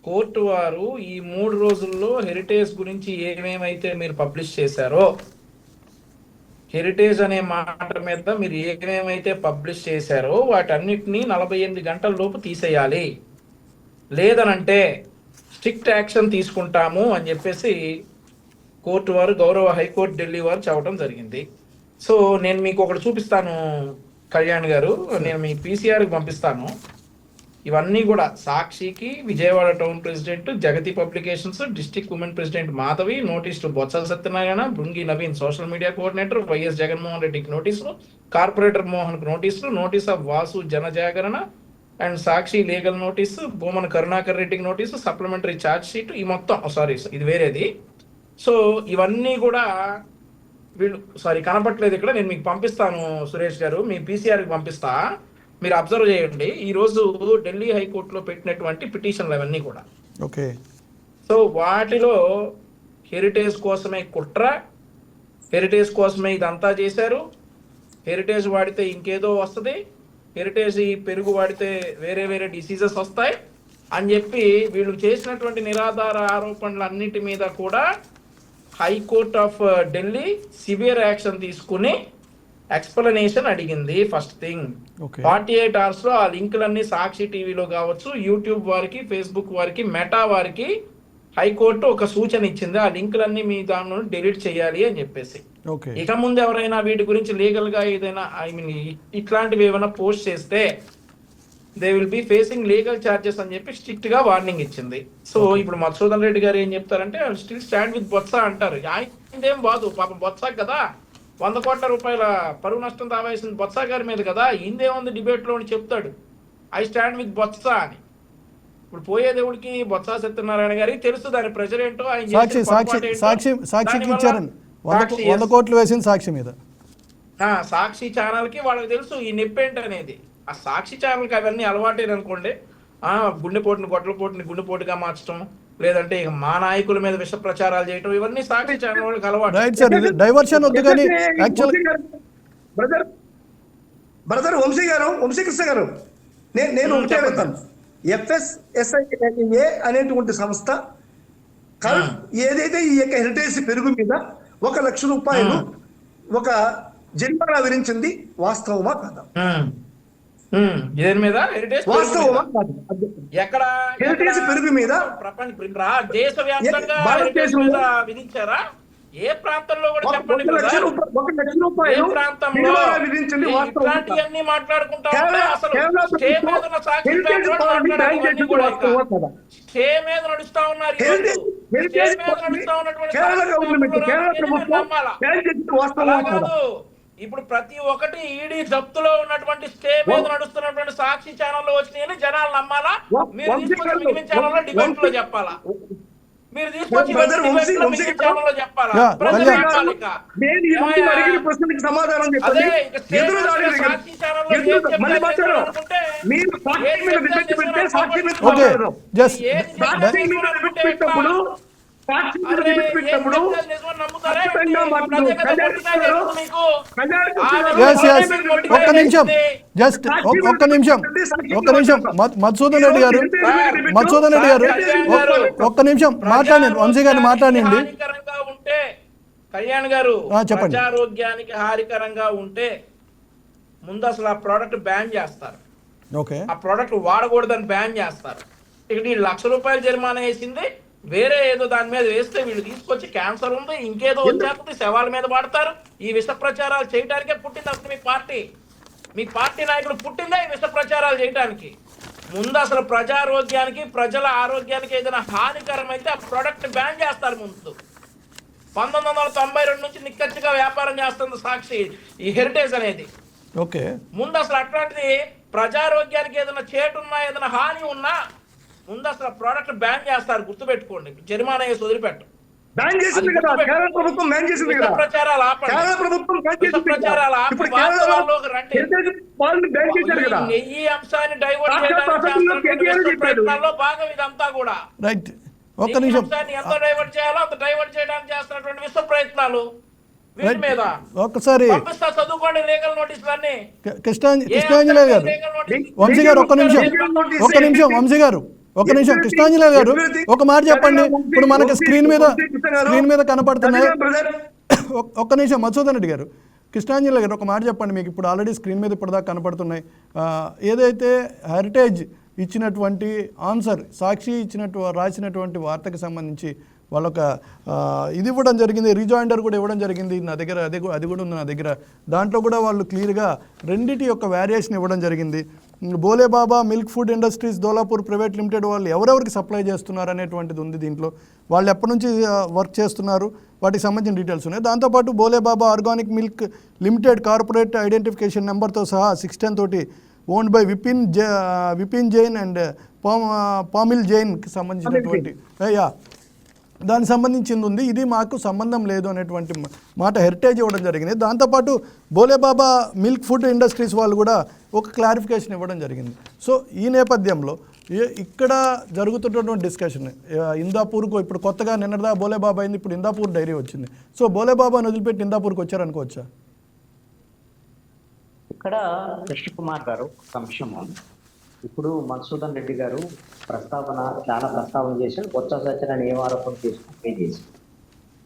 కోర్టు వారు ఈ 3 రోజుల్లో హెరిటేజ్ గురించి ఏమేమైతే మీరు పబ్లిష్ చేశారో, హెరిటేజ్ అనే మాట మీద మీరు ఏమేమైతే పబ్లిష్ చేశారో వాటన్నిటినీ 48 గంటల లోపు తీసేయాలి, లేదనంటే స్ట్రిక్ట్ యాక్షన్ తీసుకుంటాము అని చెప్పేసి కోర్టు వారు, గౌరవ హైకోర్టు ఢిల్లీ వారు చెప్పడం జరిగింది. సో నేను మీకు ఒకటి చూపిస్తాను కళ్యాణ్ గారు, నేను మీ పీసీఆర్కి పంపిస్తాను. ఇవన్నీ కూడా సాక్షికి, Vijayawada town president, Jagati publications, district women president Madhavi, notice to Botsa Satyanarayana, Brungi Naveen social media coordinator, YS Jaganmohan రెడ్డికి నోటీసులు, కార్పొరేటర్ మోహన్కి నోటీసులు, notice of Vasu Janajagarana and Sakshi legal notice, Bhumana Karunakar రెడ్డికి నోటీసు, సప్లిమెంటరీ ఛార్జ్ షీట్, ఈ మొత్తం ఇది వేరేది. సో ఇవన్నీ కూడా కనపట్లేదు ఇక్కడ, నేను మీకు పంపిస్తాను సురేష్ గారు, మీ పీసీఆర్కి పంపిస్తా, మీరు అబ్జర్వ్ చేయండి. ఈరోజు ఢిల్లీ హైకోర్టులో పెట్టినటువంటి పిటిషన్లు అవన్నీ కూడా. ఓకే. సో వాటిలో హెరిటేజ్ కోసమే కుట్ర, హెరిటేజ్ కోసమే ఇదంతా చేశారు, హెరిటేజ్ వాడితే ఇంకేదో వస్తుంది, హెరిటేజ్ పెరుగు వాడితే వేరే వేరే డిసీజెస్ వస్తాయి అని చెప్పి వీళ్ళు చేసినటువంటి నిరాధార ఆరోపణలు అన్నిటి మీద కూడా high court of Delhi severe action తీసుకుని ఎక్స్ప్లెనేషన్ అడిగింది. ఫస్ట్ థింగ్, 48 hours లో ఆ లింకులన్నీ సాక్షి టీవీలో కావచ్చు, యూట్యూబ్ వారికి, ఫేస్బుక్ వారికి, మెటా వారికి హైకోర్టు ఒక సూచన ఇచ్చింది, ఆ లింకులన్నీ మీ దానిలో డిలీట్ చేయాలి అని చెప్పేసి. ఇక ముందు ఎవరైనా వీటి గురించి లీగల్ గా ఏదైనా ఇట్లాంటివి ఏమైనా పోస్ట్ చేస్తే they will be facing legal charges అని చెప్పి స్ట్రిక్ట్ గా వార్నింగ్ ఇచ్చింది. సో ఇప్పుడు మధుసూదన్ రెడ్డి గారు ఏం చెప్తారంటే స్టిల్ స్టాండ్ విత్ బొత్స అంటారు. ఆయనదేం బాదు, పాపం బొత్స కదా 100 కోట్ల రూపాయల పరువు నష్టం దావేసింది బొత్స గారి మీద కదా, ఇందేముంది డిబేట్ లో చెప్తాడు ఐ స్టాండ్ విత్ బొత్స అని. ఇప్పుడు పోయే దేవుడికి బొత్స సత్యనారాయణ గారికి తెలుసు దాని ప్రెజర్ ఏంటో, సాక్షి ఛానల్ కి వాళ్ళకి తెలుసు ఈ నొప్పి ఏంటి అనేది. ఆ సాక్షి ఛానల్ కి అవన్నీ అలవాటేననుకోండి, గుండెపోటుని గొడ్డలపోటుని గుండెపోటుగా మార్చడం, లేదంటే ఇక మా నాయకుల మీద విష ప్రచారాలు చేయటం, ఇవన్నీ సాక్షి ఛానల్ వాళ్ళకి అలవాటు. బ్రదర్ వంశీకృష్ణ గారు, నేను ఒకటే వెళ్తాను. FSSAIA అనేటువంటి సంస్థ ఏదైతే ఈ యొక్క హెరిటేజ్ పెరుగు మీద 1 లక్ష రూపాయలు ఒక జరిమానా విధించింది, వాస్తవమా కాదా? వాస్తవమా కాదు? ఎక్కడ హెరిటేజ్ పెరుగు మీద దేశవ్యాప్తంగా విధించారా? ఏ ప్రాంతంలో కూడా చెప్పండి 1 లక్ష బ్రదర్. ఏ రూపాయలు ప్రాంతంలో నిలువరా విధించింది వాస్తవం. ఇట్లాంటివన్నీ మాట్లాడుకుంటా ఉంటే కేరళ అసలు కేరళ స్టే మీద ప్రభుత్వం ఉన్న సాక్షి హెరిటేజ్ పేపర్ పాలసీ మాట్లాడాలి బ్యాన్ ఇవన్నీ చేసింది కూడా వాస్తవం కదా. స్టే మీద నడుస్తా ఉన్నారు ఈరోజు. హెరిటేజ్ స్టే హెరిటేజ్ మీద నడుస్తా ఉన్నటువంటి కేరళ సాక్షి గవర్నమెంట్ పేపర్లో కేరళ రానిది మీరు ప్రభుత్వం నమ్మాలా? బ్యాన్ చేసింది వాస్తవం అలా కదా. కాదు. ఇప్పుడు ప్రతి ఒక్కటి ఈడీ జప్తులో ఉన్నటువంటి స్టే మీద నడుస్తున్నటువంటి సాక్షి ఛానల్లో వచ్చినాయని జనాలు నమ్మాలా? మీరు తీసుకొచ్చి మిగిలిన ఛానల్లో డిబేట్ లో చెప్పాలా? మీరు తీసుకొచ్చి మిగిలిన ఛానల్లో చెప్పాలా? ప్రజలు చెప్పాలి ఇక. నేను ఎందుకు అడిగిన ప్రశ్నకి సమాధానం చెప్పండి. అదే ఇక స్టే ఎదురు దాడి మీద సాక్షి ఛానల్లో ఏం ఎందుకు మళ్ళీ చెప్తారు మాట్లాడు. అనుకుంటే మీరు సాక్షి మీద డిబేట్ పెడితే సాక్షి మీద ఓకే మాట్లాడదాం. జస్ట్ సాక్షి మీద డిబేట్ పెట్టినప్పుడు సాక్షి మీద డిబేట్ పెట్టినప్పుడు ఖచ్చితంగా మాట్లాడు. ఎస్ ఎస్ ఒక్క నిమిషం జస్ట్ ఒక్క నిమిషం మధుసూదన్ రెడ్డి గారు ఒక్క నిమిషం మాట్లాడండి, వంశీ గారిని మాట్లాడండి. హానికరంగా ఉంటే కళ్యాణ్ గారు చెప్పండి. ప్రజారోగ్యానికి హానికరంగా ఉంటే ముందు అసలు ఆ ప్రోడక్ట్ బ్యాన్ చేస్తారు. ఓకే ఆ ప్రోడక్ట్ వాడకూడదని బ్యాన్ చేస్తారు. ఇక్కడ ఈ ₹1,00,000 జరిమానా వేసింది వేరే ఏదో దాని మీద వేస్తే వీళ్ళు తీసుకొచ్చి క్యాన్సర్ ఉంది ఇంకేదో వచ్చేస్తుంది శవాల మీద వాడతారు. ఈ విష ప్రచారాలు చేయడానికే పుట్టింది అసలు మీ పార్టీ నాయకులు పుట్టిందా ఈ విష ప్రచారాలు చేయడానికి? ముందు అసలు ప్రజారోగ్యానికి ప్రజల ఆరోగ్యానికి ఏదైనా హానికరమైతే ఆ ప్రోడక్ట్ బ్యాన్ చేస్తారు. ముందు 1992 నుంచి నిక్కచ్చిగా వ్యాపారం చేస్తుంది సాక్షి ఈ హెరిటేజ్ అనేది. ఓకే ముందు అసలు అట్లాంటిది ప్రజారోగ్యానికి ఏదైనా చేటున్నా ఏదైనా హాని ఉన్నా ముందు అసలు ప్రోడక్ట్ బ్యాన్ చేస్తారు. గుర్తుపెట్టుకోండి. జరిమానా వేసి వదిలిపెట్టు. బ్యాన్ చేసింది కదా కేరళ ప్రభుత్వం. బ్యాన్ చేసింది కదా ప్రచారాలు ఆపండి. కేరళ ప్రభుత్వం బ్యాన్ చేసింది కదా. ప్రచారాలు ఆపి ఇప్పుడు వాస్తవాల్లోకి రండి. హెరిటేజ్ పాలన బ్యాన్ చేశారు కదా. ఈ అంశాన్ని డైవర్ట్ సాక్షాత్ చేయడానికి ప్రయత్నాల్లో భాగం ఇదంతా కూడా. రైట్ ఒక్క నిమిషం అంశాన్ని ఎంత డైవర్ట్ చేయాలో అంత డైవర్ట్ చేయడానికి చేస్తున్నటువంటి విశ్వ ప్రయత్నాలు వీటి మీద ఒక్కసారి పంపిస్తా. చదువుకోండి లీగల్ నోటీసులు అన్ని. కృష్ణాంజలి గారు వంశీ గారు ఒక్క నిమిషం వంశీ గారు ఒక నిమిషం. కృష్ణాంజలి గారు ఒక మాట చెప్పండి. ఇప్పుడు మనకి స్క్రీన్ మీద కనపడుతున్నాయి. ఒక్క నిమిషం మధుసూదన్ రెడ్డి గారు, కృష్ణాంజలి గారు ఒక మాట చెప్పండి. మీకు ఇప్పుడు ఆల్రెడీ స్క్రీన్ మీద ఇప్పటిదాకా కనపడుతున్నాయి. ఏదైతే హెరిటేజ్ ఇచ్చినటువంటి ఆన్సర్ సాక్షి రాసినటువంటి వార్తకు సంబంధించి వాళ్ళొక ఇది ఇవ్వడం జరిగింది, రీజాయిండర్ కూడా ఇవ్వడం జరిగింది నా దగ్గర. అది కూడా ఉంది నా దగ్గర. దాంట్లో కూడా వాళ్ళు క్లియర్గా రెండిటి యొక్క వేరియేషన్ ఇవ్వడం జరిగింది. Bolebaba milk food industries Dolapur private limited వాళ్ళు ఎవరెవరికి సప్లై చేస్తున్నారు అనేటువంటిది ఉంది దీంట్లో. వాళ్ళు ఎప్పటి నుంచి వర్క్ చేస్తున్నారు వాటికి సంబంధించిన డీటెయిల్స్ ఉన్నాయి. దాంతోపాటు Bolebaba organic milk limited corporate identification నెంబర్తో సహా 610 తోటి owned by Vipin Jain and Pamil జైన్కి సంబంధించినటువంటి దానికి సంబంధించింది ఉంది. ఇది మాకు సంబంధం లేదు అనేటువంటి మాట హెరిటేజ్ ఇవ్వడం జరిగింది. దాంతోపాటు బోలేబాబా మిల్క్ ఫుడ్ ఇండస్ట్రీస్ వాళ్ళు కూడా ఒక క్లారిఫికేషన్ ఇవ్వడం జరిగింది. సో ఈ నేపథ్యంలో ఇక్కడ జరుగుతున్నటువంటి డిస్కషన్ ఇందాపూర్కు ఇప్పుడు కొత్తగా నిన్నదా బోలేబాబా అయింది, ఇప్పుడు ఇందాపూర్ డైరీ వచ్చింది. సో బోలేబాబాని వదిలిపెట్టి ఇందాపూర్కి వచ్చారనుకోవచ్చా? ఇక్కడ కృష్ణకుమార్ గారు సంక్షేమం ఇప్పుడు మధుసూదన్ రెడ్డి గారు చాలా ప్రస్తావన చేశారు. కొత్త సత్యనారాయణ ఏం ఆరోపణ చేసుకుంటే చేశారు.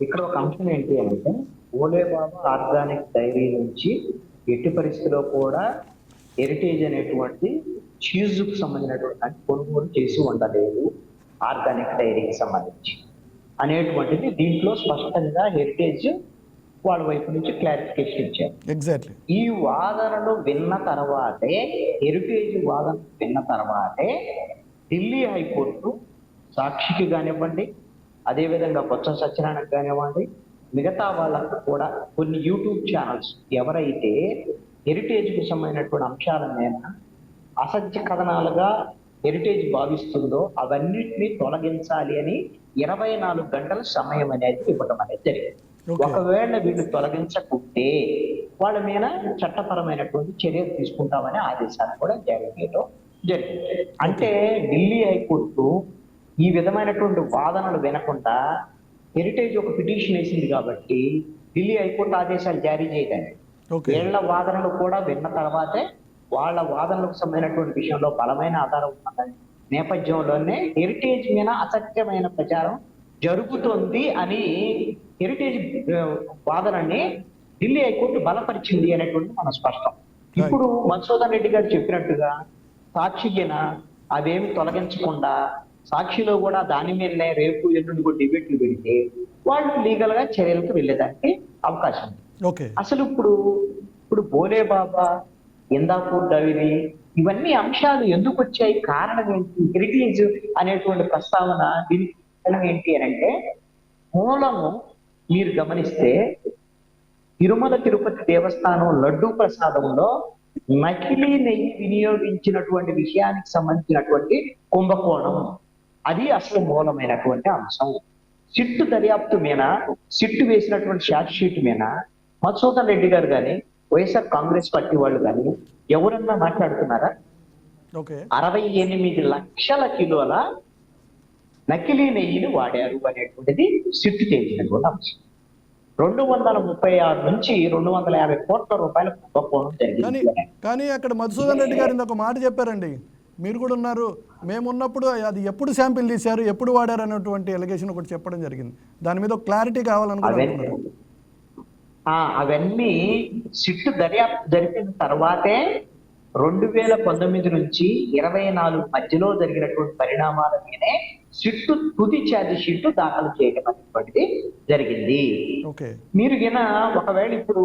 ఇక్కడ ఒక అంశం ఏంటి అంటే బోలేబాబా ఆర్గానిక్ డైరీ నుంచి ఎట్టి పరిస్థితిలో కూడా హెరిటేజ్ అనేటువంటి చీజుకు సంబంధించినటువంటి కొనుగోలు చేసి ఉండలేదు ఆర్గానిక్ డైరీకి సంబంధించి అనేటువంటిది దీంట్లో స్పష్టంగా హెరిటేజ్ వాళ్ళ వైపు నుంచి క్లారిఫికేషన్ ఇచ్చారు. ఎగ్జాక్ట్లీ ఈ వాదనలు విన్న తర్వాతే హెరిటేజ్ వాదన విన్న తర్వాతే ఢిల్లీ హైకోర్టు సాక్షికి కానివ్వండి, అదేవిధంగా బొత్స సత్యనారాయణకి కానివ్వండి, మిగతా వాళ్ళకు కూడా కొన్ని యూట్యూబ్ ఛానల్స్ ఎవరైతే హెరిటేజ్కు సంబంధించినటువంటి అంశాల మీద అసత్య కథనాలుగా హెరిటేజ్ భావిస్తుందో అవన్నిటినీ తొలగించాలి అని 24 గంటల సమయం అనేది ఇవ్వడం అనేది జరిగింది. ఒకవేళ వీళ్ళు తొలగించకుంటే వాళ్ళ మీద చట్టపరమైనటువంటి చర్యలు తీసుకుంటామనే ఆదేశాలు కూడా జారీ చేయడం జరిగింది. అంటే ఢిల్లీ హైకోర్టు ఈ విధమైనటువంటి వాదనలు వినకుండా హెరిటేజ్ ఒక పిటిషన్ వేసింది కాబట్టి ఢిల్లీ హైకోర్టు ఆదేశాలు జారీ చేయదండి. వీళ్ళ వాదనలు కూడా విన్న తర్వాతే వాళ్ళ వాదనలకు సంబంధించినటువంటి విషయంలో బలమైన ఆధారం ఉన్నదని నేపథ్యంలోనే హెరిటేజ్ మీద అసత్యమైన ప్రచారం జరుగుతుంది అని హెరిటేజ్ వాదనని ఢిల్లీ హైకోర్టు బలపరిచింది అనేటువంటి మన స్పష్టం. ఇప్పుడు మధుసూదన్ రెడ్డి గారు చెప్పినట్టుగా సాక్షిగిన అవేమి తొలగించకుండా సాక్షిలో కూడా దాని మీదనే రేపు ఎల్లుండి కూడా డిబేట్లు పెడితే వాళ్ళు లీగల్ గా చర్యలకు వెళ్ళేదానికి అవకాశం ఉంది. ఓకే. అసలు ఇప్పుడు బోలే బాబా, ఇందాపూర్ డైరీ ఇవన్నీ అంశాలు ఎందుకు వచ్చాయి, కారణం ఏంటి, హెరిటేజ్ అనేటువంటి ప్రస్తావన దీనికి కారణం ఏంటి అని అంటే, మూలము మీరు గమనిస్తే తిరుమల తిరుపతి దేవస్థానం లడ్డూ ప్రసాదంలో నకిలీ నెయ్యి వినియోగించినటువంటి విషయానికి సంబంధించినటువంటి కుంభకోణం, అది అసలు మూలమైనటువంటి అంశం. సిట్టు దర్యాప్తు మీద, సిట్టు వేసినటువంటి షార్ట్ షీట్ మీద మధుసూదన్ రెడ్డి గారు కానీ వైఎస్ఆర్ కాంగ్రెస్ పార్టీ వాళ్ళు కానీ ఎవరన్నా మాట్లాడుతున్నారా? 68 లక్షల కిలోల నకిలీ నెయ్యిని వాడారు అనేటువంటిది సిట్టు చేసినటువంటి అంశం. 236 నుంచి 250 కోట్ల రూపాయల కుంభకోణం జరిగింది. కానీ అక్కడ మధుసూదన్ రెడ్డి గారు ఒక మాట చెప్పారండి, మీరు కూడా ఉన్నారు, మేము ఉన్నప్పుడు అది ఎప్పుడు శాంపిల్ తీశారు, ఎప్పుడు వాడారు అనేటువంటి ఎలిగేషన్ ఒకటి చెప్పడం జరిగింది. దాని మీద ఒక క్లారిటీ కావాలనుకుంటున్నారు. అవన్నీ సిట్టు దర్యాప్తు జరిపిన తర్వాతే 2019 నుంచి 24 మధ్యలో జరిగినటువంటి పరిణామాల మీదే సిట్టు తుది ఛార్జ్ షీట్ దాఖలు చేయడం అనేటువంటిది జరిగింది. మీరు ఒకవేళ ఇప్పుడు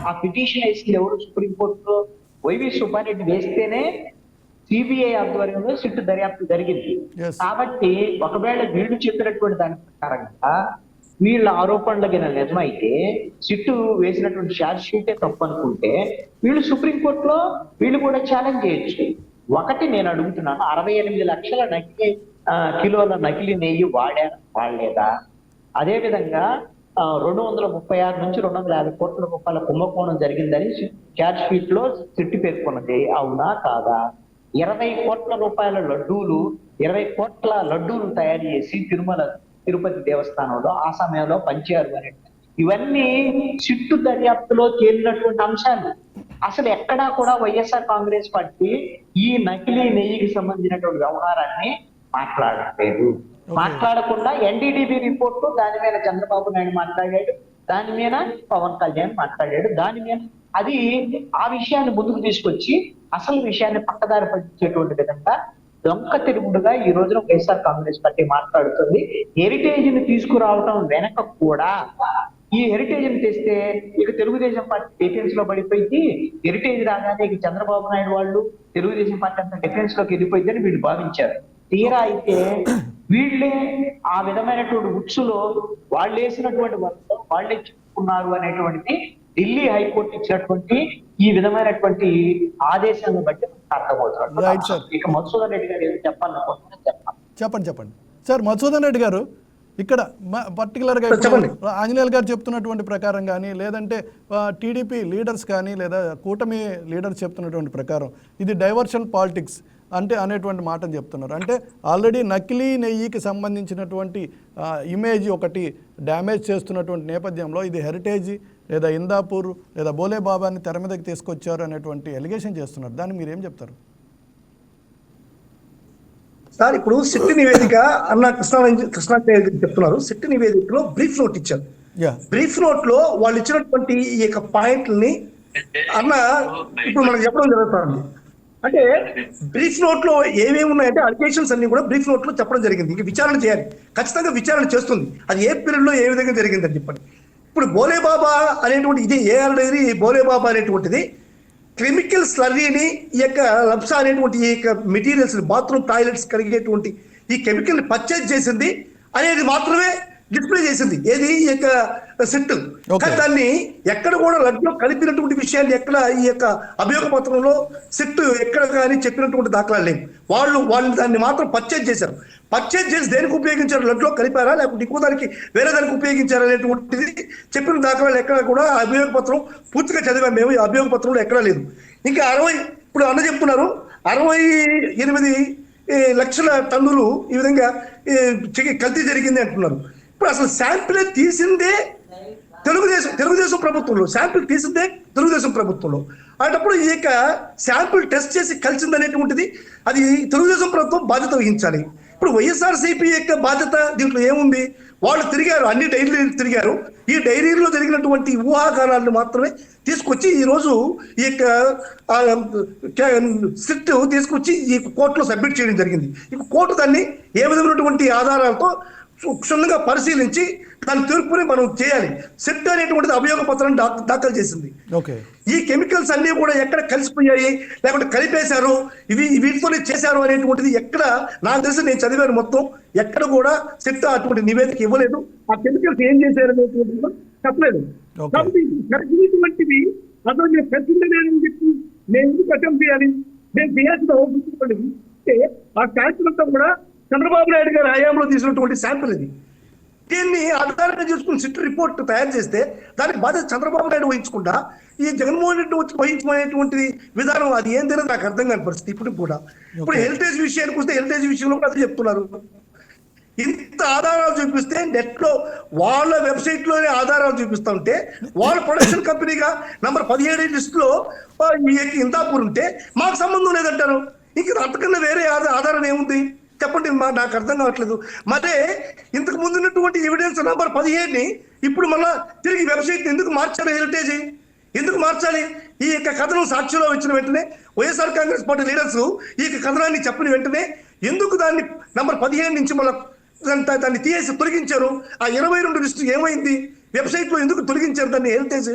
ఆ పిటిషన్ వేసింది ఎవరు? సుప్రీంకోర్టులో వైవి సుబ్బారెడ్డి వేస్తేనే సిబిఐ ఆధ్వర్యంలో సిట్టు దర్యాప్తు జరిగింది. కాబట్టి ఒకవేళ వీళ్ళు చెప్పినటువంటి దాని ప్రకారంగా వీళ్ళ ఆరోపణలకి నిజమైతే, సిట్టు వేసినటువంటి ఛార్జ్ షీటే తప్పు అనుకుంటే, వీళ్ళు సుప్రీంకోర్టులో వీళ్ళు కూడా ఛాలెంజ్ చేయొచ్చు. ఒకటి నేను అడుగుతున్నాను, 68 లక్షల కిలోల నకిలీ నెయ్యి వాడలేదా? అదే విధంగా 236 నుంచి 250 కోట్ల రూపాయల కుంభకోణం జరిగిందని ఛార్జ్ షీట్ లో సిట్టు పేర్కొన్నది, అవునా కాదా? 20 కోట్ల రూపాయల లడ్డూలు, 20 కోట్ల లడ్డూలు తయారు చేసి తిరుమల తిరుపతి దేవస్థానంలో ఆ సమయంలో పంచారు అని, ఇవన్నీ సిట్టు దర్యాప్తులో తేలినటువంటి అంశాలు. అసలు ఎక్కడా కూడా వైఎస్ఆర్ కాంగ్రెస్ పార్టీ ఈ నకిలీ నెయ్యికి సంబంధించినటువంటి వ్యవహారాన్ని మాట్లాడలేదు. మాట్లాడకుండా ఎన్డీడీబీ రిపోర్టు దాని మీద చంద్రబాబు నాయుడు మాట్లాడాడు, దాని మీద పవన్ కళ్యాణ్ మాట్లాడాడు, దాని మీద అది ఆ విషయాన్ని ముందుకు తీసుకొచ్చి అసలు విషయాన్ని పక్కదారి పట్టించేటువంటి విధంగా దొంగ తిరుగుడుగా ఈ రోజున వైఎస్ఆర్ కాంగ్రెస్ పార్టీ మాట్లాడుతుంది. హెరిటేజ్ ని తీసుకురావడం వెనక కూడా, ఈ హెరిటేజ్ ని తెస్తే ఇక తెలుగుదేశం పార్టీ డిఫెన్స్ లో పడిపోయింది, హెరిటేజ్ రాగానే ఇక చంద్రబాబు నాయుడు వాళ్ళు తెలుగుదేశం పార్టీ అంతా డిఫెన్స్ లోకి వెళ్ళిపోయింది అని వీళ్ళు భావించారు. తీరా అయితే వీళ్ళే ఆ విధమైనటువంటి ఉచ్చులో వాళ్ళు వేసినటువంటి వర్గం వాళ్ళే చెప్పుకున్నారు అనేటువంటిది ఢిల్లీ హైకోర్టు ఇచ్చినటువంటి ఈ విధమైనటువంటి ఆదేశాలను బట్టి అర్థమవుతుంది. ఇక మధుసూదన్ రెడ్డి గారు ఏదో చెప్పాలనుకుంటున్నారు, చెప్పండి సార్. మధుసూదన్ రెడ్డి గారు, ఇక్కడ పర్టికులర్గా ఆంజనేయులు గారు చెప్తున్నటువంటి ప్రకారం కానీ, లేదంటే టీడీపీ లీడర్స్ కానీ, లేదా కూటమి లీడర్స్ చెప్తున్నటువంటి ప్రకారం ఇది డైవర్షన్ పాలిటిక్స్ అంటే అనేటువంటి మాటను చెప్తున్నారు. అంటే ఆల్రెడీ నకిలీ నెయ్యికి సంబంధించినటువంటి ఇమేజ్ ఒకటి డ్యామేజ్ చేస్తున్నటువంటి నేపథ్యంలో ఇది హెరిటేజ్ లేదా ఇందాపూర్ లేదా బోలే బాబాని తెర మీదకి తీసుకొచ్చారు అనేటువంటి ఎలిగేషన్ చేస్తున్నారు. దాన్ని మీరు ఏం చెప్తారు సార్? ఇప్పుడు సిట్టు నివేదిక అన్న కృష్ణా చెప్తున్నారు, సిట్టు నివేదికలో బ్రీఫ్ నోట్ ఇచ్చారు. బ్రీఫ్ నోట్ లో వాళ్ళు ఇచ్చినటువంటి ఈ యొక్క పాయింట్లని అన్న ఇప్పుడు మనకు చెప్పడం జరుగుతుంది. అంటే బ్రీఫ్ నోట్ లో ఏమేమి ఉన్నాయంటే అలిగేషన్స్ అన్ని కూడా బ్రీఫ్ నోట్ లో చెప్పడం జరిగింది. ఇంక విచారణ చేయాలి, ఖచ్చితంగా విచారణ చేస్తుంది, అది ఏ పీరియడ్ లో ఏ విధంగా జరిగిందని చెప్పండి. ఇప్పుడు బోలే బాబా అనేటువంటి ఇది ఏఆర్ డైరీ బోలే బాబా అనేటువంటిది కెమికల్ స్లర్రీని, ఈ యొక్క లబ్సా అనేటువంటి ఈ యొక్క మెటీరియల్స్, బాత్రూమ్ టాయిలెట్స్ కలిగేటువంటి ఈ కెమికల్ ని పర్చేజ్ చేసింది అనేది మాత్రమే డిస్ప్లే చేసింది ఏది ఈ యొక్క సిట్టు. దాన్ని ఎక్కడ కూడా లడ్లో కలిపినటువంటి విషయాన్ని ఎక్కడ ఈ యొక్క అభియోగ పత్రంలో సిట్టు ఎక్కడ కానీ చెప్పినటువంటి దాఖలాలు లేవు. వాళ్ళు దాన్ని మాత్రం పర్చేజ్ చేశారు. పర్చేజ్ చేసి దేనికి ఉపయోగించారు? లడ్లో కలిపారా లేకపోతే ఇంకో దానికి వేరే దానికి ఉపయోగించారా అనేటువంటిది చెప్పిన దాఖలాలు ఎక్కడ కూడా అభియోగ పత్రం పూర్తిగా చదివాం మేము, ఈ అభియోగ పత్రంలో ఎక్కడా లేదు. ఇంకా 60 ఇప్పుడు అన్న చెప్తున్నారు 68 లక్షల టన్నులు ఈ విధంగా కల్తీ జరిగింది అంటున్నారు. ఇప్పుడు అసలు శాంపిల్ తీసిందే తెలుగుదేశం ప్రభుత్వంలో, శాంపిల్ తీసిందే తెలుగుదేశం ప్రభుత్వంలో. అలాంటప్పుడు ఈ యొక్క శాంపిల్ టెస్ట్ చేసి కలిసింది అనేటువంటిది అది తెలుగుదేశం ప్రభుత్వం బాధ్యత వహించాలి. ఇప్పుడు వైఎస్ఆర్సీపీ యొక్క బాధ్యత దీంట్లో ఏముంది? వాళ్ళు తిరిగారు, అన్ని డైరీలు తిరిగారు. ఈ డైరీలో జరిగినటువంటి ఊహాగానాలను మాత్రమే తీసుకొచ్చి ఈ రోజు ఈ యొక్క సిట్ తీసుకొచ్చి ఈ కోర్టులో సబ్మిట్ చేయడం జరిగింది. ఈ కోర్టు దాన్ని ఏ విధమైనటువంటి ఆధారాలతో క్షుణ్ణంగా పరిశీలించి దాని తీర్పుని మనం చేయాలి. సిట్ అనేటువంటిది అభియోగ పత్రాన్ని దాఖలు చేసింది. ఈ కెమికల్స్ అన్ని కూడా ఎక్కడ కలిసిపోయాయి, లేకుంటే కలిపేశారు, వీటితోనే చేశారు అనేటువంటిది ఎక్కడ, నాకు తెలిసి నేను చదివాను మొత్తం, ఎక్కడ కూడా సిట్ అటువంటి నివేదిక ఇవ్వలేదు. ఆ కెమికల్స్ ఏం చేశారు అనేటువంటిది చెప్పలేదు. కాబట్టి ఇటువంటివి అసలు నేను పెద్దని చెప్పి నేను ఎందుకు అటెంప్ట్ చేయాలి? నేను చేయాల్సిన అవసరం అంటే ఆ శాంపుల్ అంతా కూడా చంద్రబాబు నాయుడు గారి హయాంలో తీసినటువంటి శాంపుల్ ఇది. దీన్ని ఆధారంగా చేసుకుని సిట్ రిపోర్ట్ తయారు చేస్తే దానికి బాధ్యత చంద్రబాబు నాయుడు వహించకుండా ఈ జగన్మోహన్ రెడ్డి వచ్చి వహించమనేటువంటి విధానం అది ఏం తెలియదు, నాకు అర్థం కాని పరిస్థితి ఇప్పుడు కూడా. ఇప్పుడు హెరిటేజ్ విషయానికి వస్తే హెరిటేజ్ విషయంలో కూడా అదే చెప్తున్నారు. ఇంత ఆధారాలు చూపిస్తే నెట్ లో వాళ్ళ వెబ్సైట్ లోనే ఆధారాలు చూపిస్తా ఉంటే, వాళ్ళ ప్రొడక్షన్ కంపెనీగా నంబర్ 17 లిస్ట్ లో ఇందాపూర్ ఉంటే మాకు సంబంధం లేదంటారు. ఇంక అంతకన్నా వేరే ఆధారం ఏముంది చెప్పండి? నాకు అర్థం కావట్లేదు. మరే ఇంతకు ముందు ఉన్నటువంటి ఎవిడెన్స్ నంబర్ 17ని ఇప్పుడు మళ్ళా తిరిగి వెబ్సైట్ ఎందుకు మార్చారు? హెరిటేజ్ ఎందుకు మార్చాలి? ఈ యొక్క కథనం సాక్షిలో వచ్చిన వెంటనే వైఎస్ఆర్ కాంగ్రెస్ పార్టీ లీడర్స్ ఈ కథనాన్ని చెప్పిన వెంటనే ఎందుకు దాన్ని నంబర్ 15 నుంచి మళ్ళీ దాన్ని తీసి తొలగించారు? ఆ 22 లిస్టు ఏమైంది? వెబ్సైట్ లో ఎందుకు తొలగించారు దాన్ని? హెరిటేజ్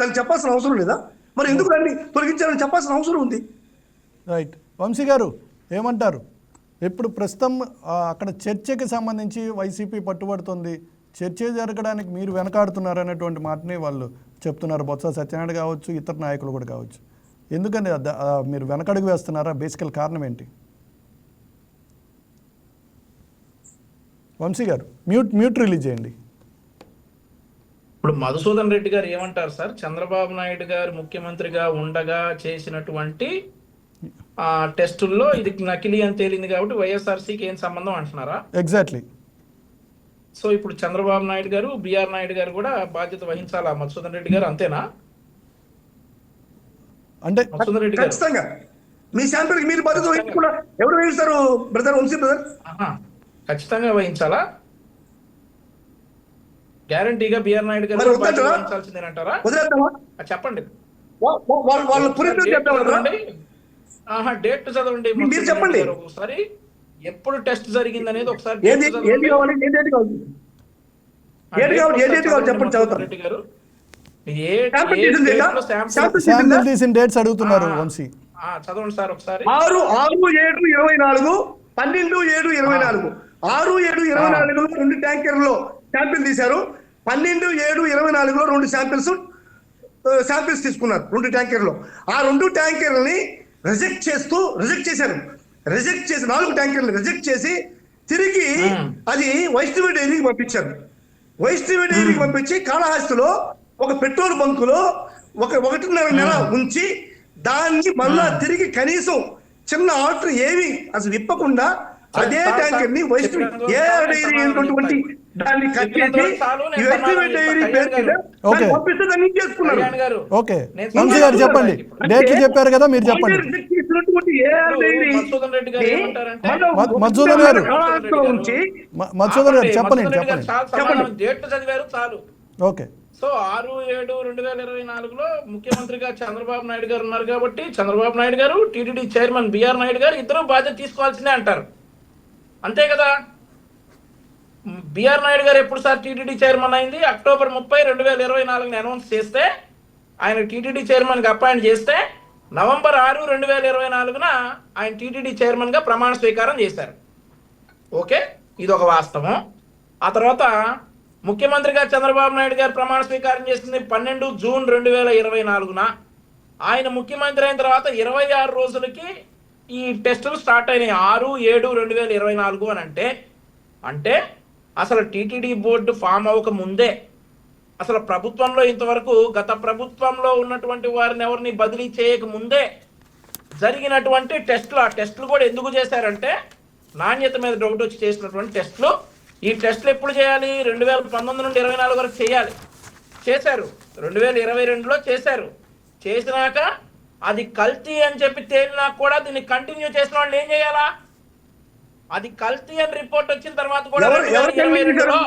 దాన్ని చెప్పాల్సిన అవసరం లేదా? మరి ఎందుకు దాన్ని తొలగించారని చెప్పాల్సిన అవసరం ఉంది. రైట్. వంశీ గారు ఏమంటారు? ఇప్పుడు ప్రస్తుతం అక్కడ చర్చకి సంబంధించి వైసీపీ పట్టుబడుతుంది, చర్చ జరగడానికి మీరు వెనకాడుతున్నారు అనేటువంటి మాటని వాళ్ళు చెప్తున్నారు. బొత్స సత్యనారాయణ కావచ్చు, ఇతర నాయకులు కూడా కావచ్చు. ఎందుకని మీరు వెనకడుగు వేస్తున్నారా? బేసికల్ కారణం ఏంటి? వంశీ గారు మ్యూట్ రిలీజ్ చేయండి. ఇప్పుడు మధుసూదన్ రెడ్డి గారు ఏమంటారు సార్? చంద్రబాబు నాయుడు గారు ముఖ్యమంత్రిగా ఉండగా చేసినటువంటి టెస్టుల్లో ఇది నకిలీ అని తేలింది కాబట్టి వైఎస్ఆర్సీకి ఏం సంబంధం అంటున్నారా? ఎగ్జాక్ట్లీ. సో ఇప్పుడు చంద్రబాబు నాయుడు గారు, బిఆర్ నాయుడు గారు కూడా బాధ్యత వహించాలా? మధుసూదన్ రెడ్డి గారు అంతేనా? అంటే మధుసూదన్ రెడ్డి గారు ఖచ్చితంగా మీ శాంపిల్ మీరు బాధ్యత వహించకుండా ఎవరు వహిస్తారు బ్రదర్? వంశీ బ్రదర్ ఖచ్చితంగా వహించాలా? గ్యారంటీగా బిఆర్ నాయుడు గారు వహించాల్సిందేనంటారా? చెప్పండి. వాళ్ళు పురితో చెప్తామండి. డేట్ చదవండి మీరు చెప్పండి. ఒకసారి ఎప్పుడు టెస్ట్ జరిగింది అనేది ఒకసారి అడుగుతున్నారు వంశీ. చదవండి సార్ ఒకసారి. 6/7/24, 12/7/24, 6/7/24లో 2 ట్యాంకర్లో శాంపిల్ తీశారు. 12/7/24లో 2 శాంపిల్స్ తీసుకున్నారు 2 ట్యాంకర్లో. ఆ 2 ట్యాంకర్లని రిజెక్ట్ చేశారు. రిజెక్ట్ చేసి 4 ట్యాంకర్లు రిజెక్ట్ చేసి తిరిగి అది వైష్ణవి డైరీకి పంపించారు. వైష్ణవి డైరీకి పంపించి కాళహస్తిలో ఒక పెట్రోల్ బంకులో 1.5 నెల ఉంచి దాన్ని మళ్ళా తిరిగి కనీసం చిన్న ఆర్డర్ ఏమి అసలు విప్పకుండా అదే ట్యాంకర్ ని వైష్ణవి డైరీ అనేటువంటి దాన్ని కట్ చేసి వైష్ణవి డైరీ పంపిస్తే దాన్ని చేసుకున్నారు. ఓకే వంశీ గారు చెప్పండి, డేట్లు చెప్పారు కదా, మీరు చెప్పండి. మధుసూదన్ గారు చెప్పండి. ఓకే. సో 6/7/2024లో ముఖ్యమంత్రిగా చంద్రబాబు నాయుడు గారు ఉన్నారు కాబట్టి చంద్రబాబు నాయుడు గారు, టీటీడీ చైర్మన్ బిఆర్ నాయుడు గారు ఇద్దరు బాధ్యత తీసుకోవాల్సిందే అంటారు. అంతే కదా? బిఆర్ నాయుడు గారు ఎప్పుడు సార్ టీటీడీ చైర్మన్ అయింది? అక్టోబర్ 30, 2024 అనౌన్స్ చేస్తే, ఆయన టీటీడీ చైర్మన్గా అపాయింట్ చేస్తే నవంబర్ 6, 2024 ఆయన టీటీడీ చైర్మన్గా ప్రమాణ స్వీకారం చేశారు. ఓకే, ఇది ఒక వాస్తవం. ఆ తర్వాత ముఖ్యమంత్రిగా చంద్రబాబు నాయుడు గారు ప్రమాణ స్వీకారం చేసింది 12 జూన్ 2024. ఆయన ముఖ్యమంత్రి అయిన తర్వాత 26 రోజులకి ఈ టెస్టులు స్టార్ట్ అయినాయి. 6/7/2024 అని అంటే అసలు టీటీడీ బోర్డు ఫామ్ అవ్వక ముందే, అసలు ప్రభుత్వంలో ఇంతవరకు గత ప్రభుత్వంలో ఉన్నటువంటి వారిని ఎవరిని బదిలీ చేయక ముందే జరిగినటువంటి టెస్టులు. ఆ టెస్టులు కూడా ఎందుకు చేశారంటే నాణ్యత మీద డౌట్ వచ్చి చేసినటువంటి టెస్టులు. ఈ టెస్టులు ఎప్పుడు చేయాలి? 2019 నుండి 24 వరకు చేశారు. 2022లో చేశారు. చేసినాక అది కల్తీ అని చెప్పి తేలినా కూడా దీన్ని కంటిన్యూ చేసిన వాళ్ళు ఏం చేయాలా? అది కల్తీ అని రిపోర్ట్ వచ్చిన తర్వాత కూడా ఎవరు 2022లో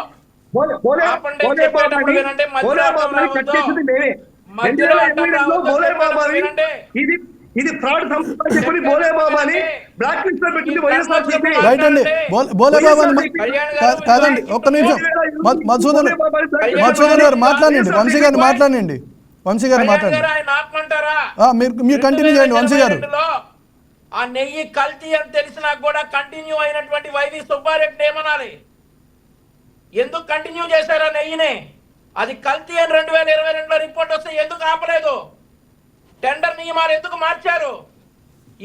ఆపండి, చెప్పేటప్పుడు వినండి, మధ్యలో అర్థం రావద్దు. మధ్యలో అర్థం రావద్దు, చెప్పేటప్పుడు వినండి. ఇది ఫ్రాడ్ సంస్థ అని చెప్పి బోలే బాబాని బ్లాక్ లిస్ట్ లో పెట్టింది వైఎస్ఆర్సీపీ. రైట్ అండి. బోలే బాబాని కాదండి, ఒక్క నిమిషం. మధుసూదన్ గారు మాట్లాడండి, వంశీ గారిని మాట్లాడండి. వంశీ గారు మాట్లాడండి. ఆయన ఆత్మంటారా? మీరు కంటిన్యూ చేయండి వంశీ గారు. ఆ నెయ్యి కల్తీ అని తెలిసినా కూడా కంటిన్యూ అయినటువంటి వైవి సుబ్బారెడ్డి ఏమనాలి? ఎందుకు కంటిన్యూ చేశారా నెయ్యిని? అది కల్తీ అని 2022లో రిపోర్ట్ వస్తే ఎందుకు ఆపలేదు? టెండర్ నియమాలు ఎందుకు మార్చారు?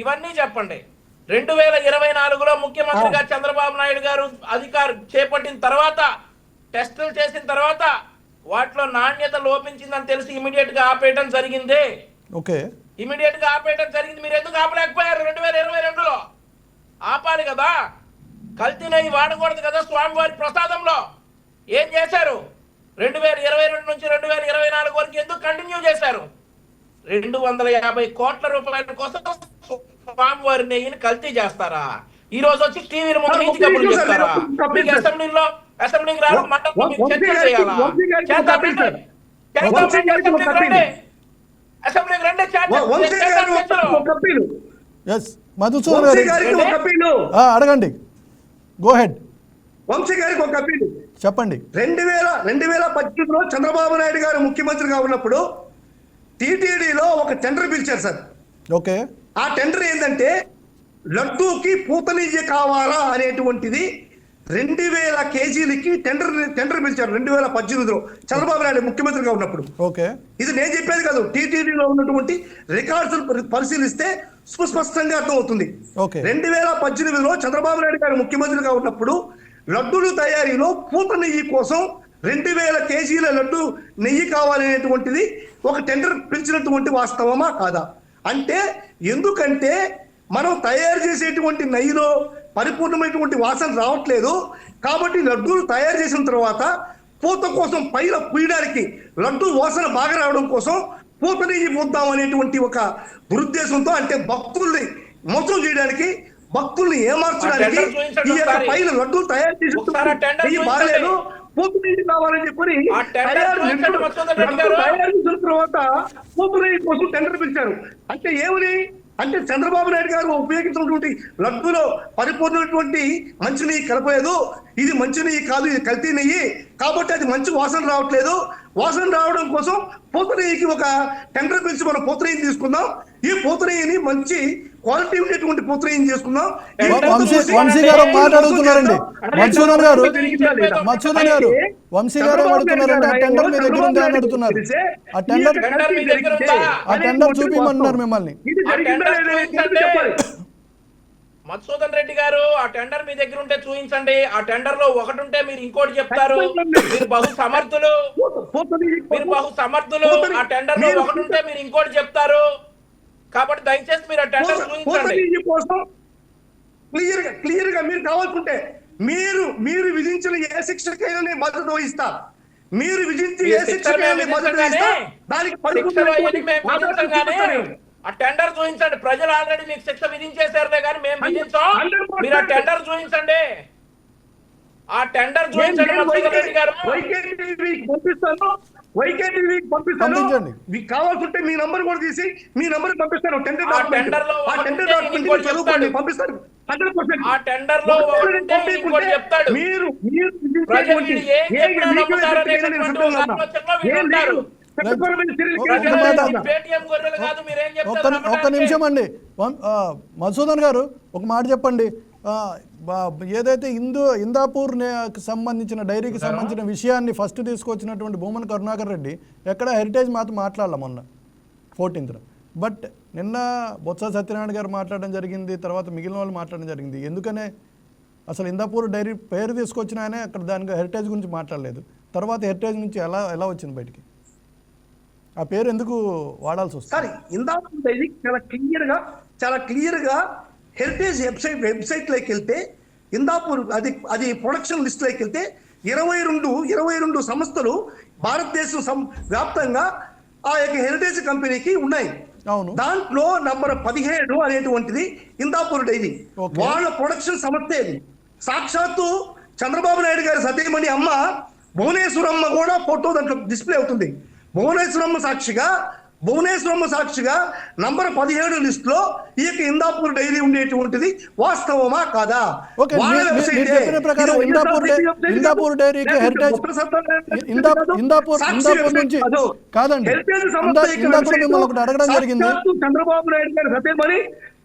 ఇవన్నీ చెప్పండి. 2024లో ముఖ్యమంత్రిగా చంద్రబాబు నాయుడు గారు అధికారం చేపట్టిన తర్వాత టెస్టులు చేసిన తర్వాత వాటిలో నాణ్యత లోపించిందని తెలిసి ఇమీడియట్ గా ఆపేయడం జరిగింది. ఓకే, ఇమీడియట్ గా ఆపేయడం జరిగింది. మీరు ఎందుకు ఆపలేకపోయారు? 2022లో ఆపాలి కదా. కల్తీ నెయ్యి వాడకూడదు కదా స్వామివారి ప్రసాదంలో. ఏం చేశారు? 2022 నుంచి 2024 వరకు ఎందుకు కంటిన్యూ చేశారు? 250 కోట్ల రూపాయల కోసం స్వామివారి నెయ్యిని కల్తీ చేస్తారా? ఈ రోజు వచ్చి టీవీల ముందు నీతి కబుర్లు చెప్తారా? మీకు అసెంబ్లీకి రాదు, మండలంలో మీకు చర్చ చేయాలా? అసెంబ్లీకి రండి, అడగండి. Go head. వంశీ గారికి ఒక అప్పీలు చెప్పండి. 2018లో చంద్రబాబు నాయుడు గారు ముఖ్యమంత్రిగా ఉన్నప్పుడు టీటీడీలో ఒక టెండర్ పిలిచారు సార్. ఓకే, ఆ టెండర్ ఏంటంటే లడ్డూకి పూతనియ్య కావాలా అనేటువంటిది 2000 కేజీలకి టెండర్ పిలిచారు 2018లో చంద్రబాబు నాయుడు ముఖ్యమంత్రిగా ఉన్నప్పుడు. ఓకే, ఇది నేను చెప్పేది కాదు, టీటీడీలో ఉన్నటువంటి రికార్డ్స్ పరిశీలిస్తే సుస్పష్టంగా అర్థమవుతుంది. 2018లో చంద్రబాబు నాయుడు గారు ముఖ్యమంత్రిగా ఉన్నప్పుడు లడ్డూల తయారీలో పూత నెయ్యి కోసం 2000 కేజీల లడ్డు నెయ్యి కావాలనేటువంటిది ఒక టెండర్ పిలిచినటువంటి వాస్తవమా కాదా? అంటే ఎందుకంటే మనం తయారు చేసేటువంటి నెయ్యిలో పరిపూర్ణమైనటువంటి వాసన రావట్లేదు కాబట్టి లడ్డూలు తయారు చేసిన తర్వాత పూత కోసం పైన పూయడానికి లడ్డు వాసన బాగా రావడం కోసం పూత నెయ్యి పూద్దాం అనేటువంటి ఒక దురుద్దేశంతో, అంటే భక్తుల్ని మోసం చేయడానికి, భక్తుల్ని ఏమార్చడానికి ఈ యొక్క పైన లడ్డూలు తయారు చేసి బాగలేదు పూత నెయ్యి కావాలని చెప్పి తయారు చేసిన తర్వాత పూత నెయ్యి కోసం టెండర్ పిలిచారు. అంటే ఏమని అంటే చంద్రబాబు నాయుడు గారు ఉపయోగించినటువంటి లడ్డూలో పరిపూర్ణమైనటువంటి మంచి నెయ్యి కలపలేదు, ఇది మంచి నెయ్యి కాదు, ఇది కల్తీ నెయ్యి కాబట్టి అది మంచి వాసన రావట్లేదు, వాసన రావడం కోసం పూత నెయ్యికి ఒక టెండర్ పిలిచి మనం పూత నెయ్యిని తీసుకుందాం, ఈ పూత నెయ్యిని మంచి క్వాలిటీ ఉండేటువంటి పూత నెయ్యిని చేసుకుందాం. వంశీ గారు మాట్లాడుతున్నారండి. మధుసూదన్ గారు వంశీ గారు అడుగుతున్నారంటే ఆ టెండర్ మీ దగ్గర ఉందా అని అడుగుతున్నారు. ఆ టెండర్ చూపించమంటున్నారు మిమ్మల్ని. మధుసూదన్ రెడ్డి గారు ఆ టెండర్ మీ దగ్గర ఉంటే చూపించండి. ఆ టెండర్ లో ఒకటి ఉంటే మీరు ఇంకోటి చెప్తారు. మీరు బహు సమర్థులు. ఆ టెండర్ లో ఒకటి ఉంటే మీరు ఇంకోటి చెప్తారు. కాబట్టి దయచేసి మీరు ఆ టెండర్ చూపించండి. క్లియర్ గా మీరు కావాల్సింటే మీరు విధించిన ఏ శిక్షకైనా నేను మద్దతు వహిస్తా. మీరు విధించి ఏ శిక్షకైనా మద్దతు వహిస్తా. దానికి ఆ టెండర్ చూపించండి. ప్రజలు ఆల్రెడీ మీకు శిక్ష విధించేశారులే కానీ మేము విధించాం. మీరు ఆ టెండర్ చూపించండి. ఆ టెండర్ చూపించండి మధుసూదన్ రెడ్డి గారు. వైకేటీవీకి పంపిస్తాను. కావాల్సింటే మీ నంబర్ కూడా తీసి మీ నంబర్ పంపిస్తాను. టెండర్ పంపిస్తాను. ఒక్క నిమిషం అండి. మధుసూదన్ గారు ఒక మాట చెప్పండి. ఏదైతే ఇందాపూర్ సంబంధించిన డైరీకి సంబంధించిన విషయాన్ని ఫస్ట్ తీసుకొచ్చినటువంటి భూమన కరుణాకర్ రెడ్డి ఎక్కడ హెరిటేజ్ మాట్లాడాల మొన్న 14th. బట్ నిన్న బొత్స సత్యనారాయణ గారు మాట్లాడడం జరిగింది, తర్వాత మిగిలిన వాళ్ళు మాట్లాడడం జరిగింది. ఎందుకనే అసలు ఇందాపూర్ డైరీ పేరు తీసుకొచ్చిన ఆయన అక్కడ దానికి హెరిటేజ్ గురించి మాట్లాడలేదు. తర్వాత హెరిటేజ్ నుంచి ఎలా వచ్చింది బయటికి? ఆ పేరు ఎందుకు వాడాల్సి వస్తుంది? ఇందాపూర్ డైరీ చాలా క్లియర్గా హెరిటేజ్ వెబ్సైట్లోకి వెళ్తే ఇందాపూర్ అది ప్రొడక్షన్ లిస్ట్లోకి వెళ్తే 22 సంస్థలు భారతదేశం వ్యాప్తంగా ఆ యొక్క హెరిటేజ్ కంపెనీకి ఉన్నాయి. అవును. దాంట్లో నంబర్ 17 అనేటువంటిది ఇందాపూర్ డైరీ. Okay. వాళ్ళ ప్రొడక్షన్ సంస్థ ఇది. సాక్షాత్తు చంద్రబాబు నాయుడు గారి సతీమణి అమ్మ భువనేశ్వరమ్మ కూడా ఫోటో దాంట్లో డిస్ప్లే అవుతుంది. భువనేశ్వరమ్మ సాక్షిగా నంబర్ 17 లిస్ట్ లో ఈ యొక్క ఇందాపూర్ డైరీ ఉండేటువంటిది వాస్తవమా కాదా? ఓకే, మీరు చెప్పిన ప్రకారం ఇందాపూర్ డైరీకి హెరిటేజ్ ఇందాపూర్ నుంచి కాదండి, ఇందాక మిమ్మల్ని ఒకటి అడగడం జరిగింది. చంద్రబాబు నాయుడు గారి సతీమణి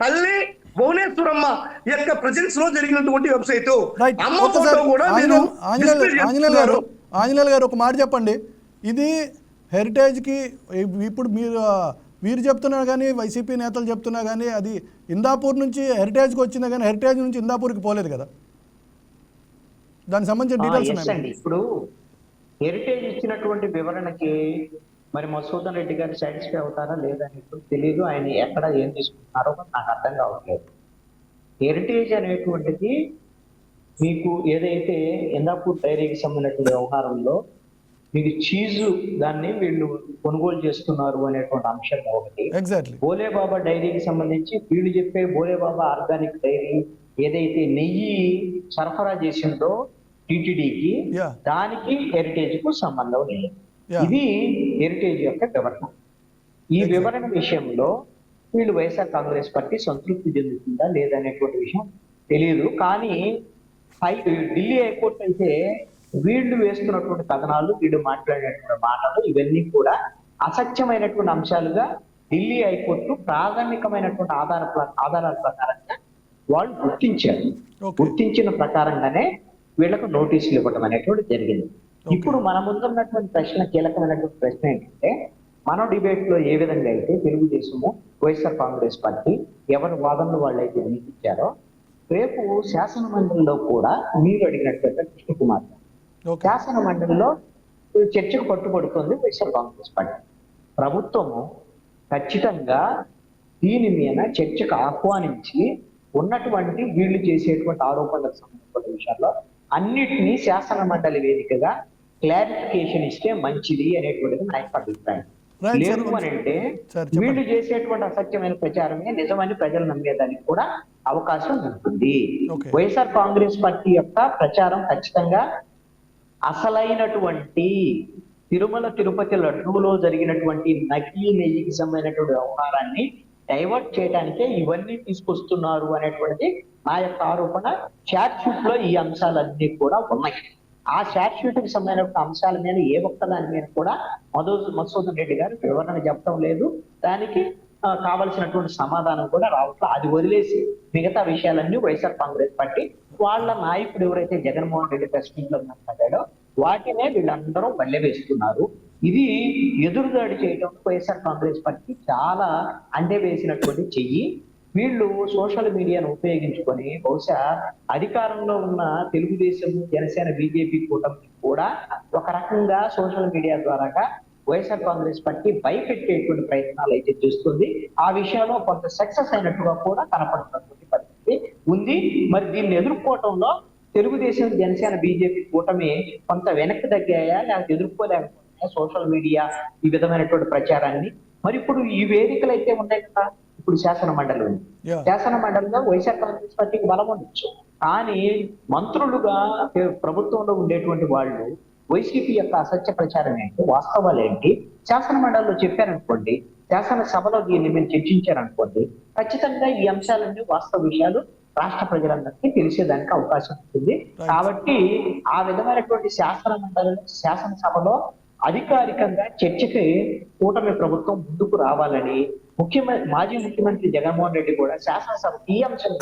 తల్లి భువనేశ్వరమ్మ యొక్క ప్రెజెన్స్ లో జరిగినటువంటి వెబ్సైట్. ఆంజనేయులు గారు ఒక మాట చెప్పండి, ఇది హెరిటేజ్కి ఇప్పుడు మీరు చెప్తున్నా కానీ వైసీపీ నేతలు చెప్తున్నా కానీ అది ఇందాపూర్ నుంచి హెరిటేజ్కి వచ్చిందా కానీ హెరిటేజ్ నుంచి ఇందాపూర్కి పోలేదు కదా, దానికి సంబంధించిన డీటెయిల్స్ ఉన్నాయి. ఇప్పుడు హెరిటేజ్ ఇచ్చినటువంటి వివరణకి మరి మధుసూదన్ రెడ్డి గారు సాటిస్ఫై అవుతారా లేదా అనేది తెలియదు. ఆయన ఎక్కడ ఏం తీసుకుంటున్నారో నాకు అర్థం కావట్లేదు. హెరిటేజ్ అనేటువంటిది మీకు ఏదైతే ఇందాపూర్ డైరీకి సంబంధించిన వ్యవహారంలో మీకు చీజు దాన్ని వీళ్ళు కొనుగోలు చేస్తున్నారు అనేటువంటి అంశం ఒకటి. బోలేబాబా డైరీకి సంబంధించి వీళ్ళు చెప్పే బోలేబాబా ఆర్గానిక్ డైరీ ఏదైతే నెయ్యి సరఫరా చేసిందో టిటిడికి, దానికి హెరిటేజ్ కు సంబంధం లేదు. ఇది హెరిటేజ్ యొక్క వివరణ. ఈ వివరణ విషయంలో వీళ్ళు వైఎస్ఆర్ కాంగ్రెస్ పార్టీ సంతృప్తి చెందుతుందా లేదనేటువంటి విషయం తెలియదు. కానీ ఢిల్లీ హైకోర్టు అయితే వీళ్ళు వేస్తున్నటువంటి కథనాలు, వీళ్ళు మాట్లాడినటువంటి మాటలు ఇవన్నీ కూడా అసత్యమైనటువంటి అంశాలుగా ఢిల్లీ హైకోర్టు ప్రాథమికమైనటువంటి ఆధారాల ప్రకారంగా వాళ్ళు గుర్తించారు. గుర్తించిన ప్రకారంగానే వీళ్ళకు నోటీసులు ఇవ్వడం అనేటువంటి జరిగింది. ఇప్పుడు మన ముందున్నటువంటి ప్రశ్న, కీలకమైనటువంటి ప్రశ్న ఏంటంటే, మన డిబేట్ లో ఏ విధంగా అయితే తెలుగుదేశము వైఎస్ఆర్ కాంగ్రెస్ పార్టీ ఎవరి వాదనలు వాళ్ళు అయితే వినిపించారో, రేపు శాసన మండలిలో కూడా మీరు అడిగినట్లయితే కృష్ణకుమార్ శాసన మండలిలో చర్చకు పట్టుబడుతుంది వైఎస్ఆర్ కాంగ్రెస్ పార్టీ. ప్రభుత్వము ఖచ్చితంగా దీని మీద చర్చకు ఆహ్వానించి ఉన్నటువంటి వీళ్ళు చేసేటువంటి ఆరోపణలకు సంబంధించిన విషయాల్లో అన్నిటినీ శాసన మండలి వేదికగా క్లారిఫికేషన్ ఇస్తే మంచిది అనేటువంటిది నా యొక్క అభిప్రాయం. లేదు అని అంటే వీళ్ళు చేసేటువంటి అసత్యమైన ప్రచారమే నిజమని ప్రజలు నమ్మేదానికి కూడా అవకాశం ఉంటుంది. వైఎస్ఆర్ కాంగ్రెస్ పార్టీ యొక్క ప్రచారం ఖచ్చితంగా అసలైనటువంటి తిరుమల తిరుపతి లడ్డూలో జరిగినటువంటి నకిలీ నెయ్యికి సంబంధించినటువంటి వ్యవహారాన్ని డైవర్ట్ చేయడానికే ఇవన్నీ తీసుకొస్తున్నారు అనేటువంటిది నా యొక్క ఆరోపణ. చార్ట్ షీట్ లో ఈ అంశాలన్నీ కూడా ఉన్నాయి. ఆ చార్ట్ షీట్ కి సంబంధించిన అంశాల మీద ఏ ఒక్క దాని మీద కూడా మధుసూదన్ రెడ్డి గారు వివరణ చెప్పడం లేదు. దానికి కావలసినటువంటి సమాధానం కూడా రావట్లేదు. అది వదిలేసి మిగతా విషయాలన్నీ వైఎస్ఆర్ కాంగ్రెస్ పార్టీ వాళ్ళ నాయకుడు ఎవరైతే జగన్మోహన్ రెడ్డి ప్రెస్ మీట్ లో మాట్లాడాడో వాటినే వీళ్ళందరూ వేస్తున్నారు. ఇది ఎదురుదాడి చేయడం వైఎస్ఆర్ కాంగ్రెస్ పార్టీ చాలా అండే వేసినటువంటి చెయ్యి. వీళ్ళు సోషల్ మీడియాను ఉపయోగించుకొని బహుశా అధికారంలో ఉన్న తెలుగుదేశం, జనసేన, బీజేపీ కూటమి కూడా ఒక రకంగా సోషల్ మీడియా ద్వారాగా వైఎస్ఆర్ కాంగ్రెస్ పార్టీ భయపెట్టేటువంటి ప్రయత్నాలు అయితే చేస్తుంది. ఆ విషయంలో కొంత సక్సెస్ అయినట్టుగా కూడా కనపడుతున్నటువంటి పరిస్థితి ఉంది. మరి దీన్ని ఎదుర్కోవటంలో తెలుగుదేశం, జనసేన, బీజేపీ కూటమి కొంత వెనక్కి తగ్గాయా లేకపోతే ఎదుర్కోలేకపోతున్నాయా సోషల్ మీడియా ఈ విధమైనటువంటి ప్రచారాన్ని? మరి ఇప్పుడు ఈ వేదికలు అయితే ఉన్నాయి కదా, ఇప్పుడు శాసన మండలి ఉంది. శాసన మండలిలో వైఎస్ఆర్ కాంగ్రెస్ పార్టీకి బలం ఉండొచ్చు, కానీ మంత్రులుగా ప్రభుత్వంలో ఉండేటువంటి వాళ్ళు వైసీపీ యొక్క అసత్య ప్రచారం ఏంటి, వాస్తవాలు ఏంటి శాసన మండలిలో చెప్పారనుకోండి, శాసనసభలో దీన్ని మేము చర్చించారనుకోండి, ఖచ్చితంగా ఈ అంశాలన్నీ వాస్తవ విషయాలు రాష్ట్ర ప్రజలందరికీ తెలిసేదానికి అవకాశం ఉంటుంది. కాబట్టి ఆ విధమైనటువంటి శాసన మండలి, శాసనసభలో అధికారికంగా చర్చకి కూటమి ప్రభుత్వం ముందుకు రావాలని మాజీ ముఖ్యమంత్రి జగన్మోహన్ రెడ్డి కూడా శాసనసభ ఈ అంశం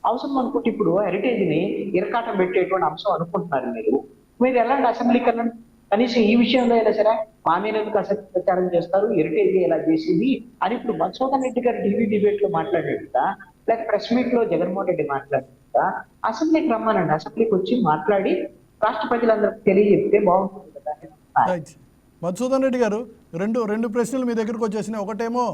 అవసరం అనుకుంటే, ఇప్పుడు హెరిటేజ్ ని ఇరకాటం పెట్టేటువంటి అంశం అనుకుంటున్నారు మీరు ఎలాంటి అసెంబ్లీకి వెళ్ళండి, కనీసం ఈ విషయంలో అయినా సరే మా మీద ఎందుకు అసత్య ప్రచారం చేస్తారు, హెరిటేజ్ ఎలా చేసింది అని ఇప్పుడు మధుసూదన్ రెడ్డి గారు టీవీ డిబేట్ లో మాట్లాడేట్టుగా, లేక ప్రెస్ మీట్ లో జగన్మోహన్ రెడ్డి మాట్లాడేట్టుగా అసెంబ్లీకి రమ్మానండి. అసెంబ్లీకి వచ్చి మాట్లాడి రాష్ట్ర ప్రజలందరికీ తెలియజెప్తే బాగుంటుంది కదా. మధుసూదన్ రెడ్డి గారు రెండు ప్రశ్నలు మీ దగ్గరకు వచ్చేసినాయి. ఒకటేమో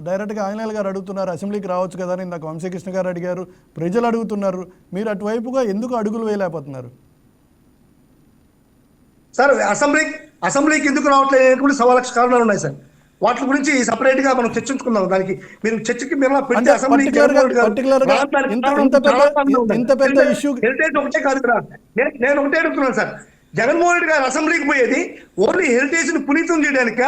డైరెక్ట్గా ఆంజనేయులు గారు అడుగుతున్నారు, అసెంబ్లీకి రావచ్చు కదా అని ఇందాక వంశీకృష్ణ గారు అడిగారు, ప్రజలు అడుగుతున్నారు, మీరు అటువైపుగా ఎందుకు అడుగులు వేయలేకపోతున్నారు? సార్ అసెంబ్లీకి ఎందుకు రావట్లేదు అనేటువంటి 1,00,000 కారణాలు ఉన్నాయి సార్. వాటి గురించి సపరేట్ గా మనం చర్చించుకుందాం. దానికి మీరు చర్చకి మీరు పెడితే అంటే అసెంబ్లీ particular గా ఇంత పెద్ద ఇష్యూ హెరిటేజ్ ఒకటే కాదు కదా. నేను ఒకటే అడుగుతున్నాను సార్, జగన్మోహన్ రెడ్డి గారు అసెంబ్లీకి పోయేది ఓన్లీ హెరిటేజ్ ని పునీతం చేయడానిక,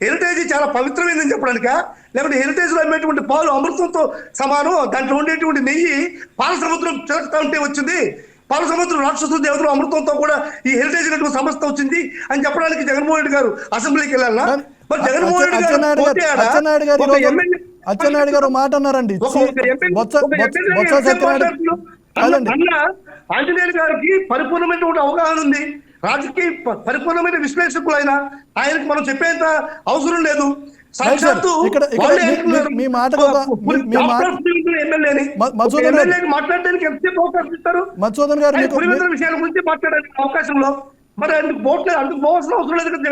హెరిటేజ్ చాలా పవిత్రమైందని చెప్పడానిక, లేకపోతే హెరిటేజ్ లో అమ్మేటువంటి పాలు అమృతంతో సమానం, దాంట్లో ఉండేటువంటి నెయ్యి పాల సముద్రం చిలకతా ఉంటే వచ్చింది, పాల సముద్రం రాక్షసుల దేవతలు అమృతంతో కూడా ఈ హెరిటేజ్ అనేటువంటి సంస్థ వచ్చింది అని చెప్పడానికి జగన్మోహన్ రెడ్డి గారు అసెంబ్లీకి వెళ్ళాలా? మరి జగన్మోహన్ రెడ్డి గారు అచ్చెన్నాయుడు గారు మాట అన్నారండి. ఆంజనేయులు గారికి పరిపూర్ణమైనటువంటి అవగాహన ఉంది, రాజకీయ పరిపూర్ణమైన విశ్లేషకులు ఆయనకి మనం చెప్పేంత అవసరం లేదు. సాక్షాత్తు మీ మాట మాట్లాడడానికి ఎంతసేపు అవకాశం ఇస్తారు? మధుసూదన్ గారు విషయాల గురించి మాట్లాడడానికి అవకాశంలో మరి అందుకు పోవట్లేదు, అందుకు పోవాల్సిన అవసరం లేదు కదా.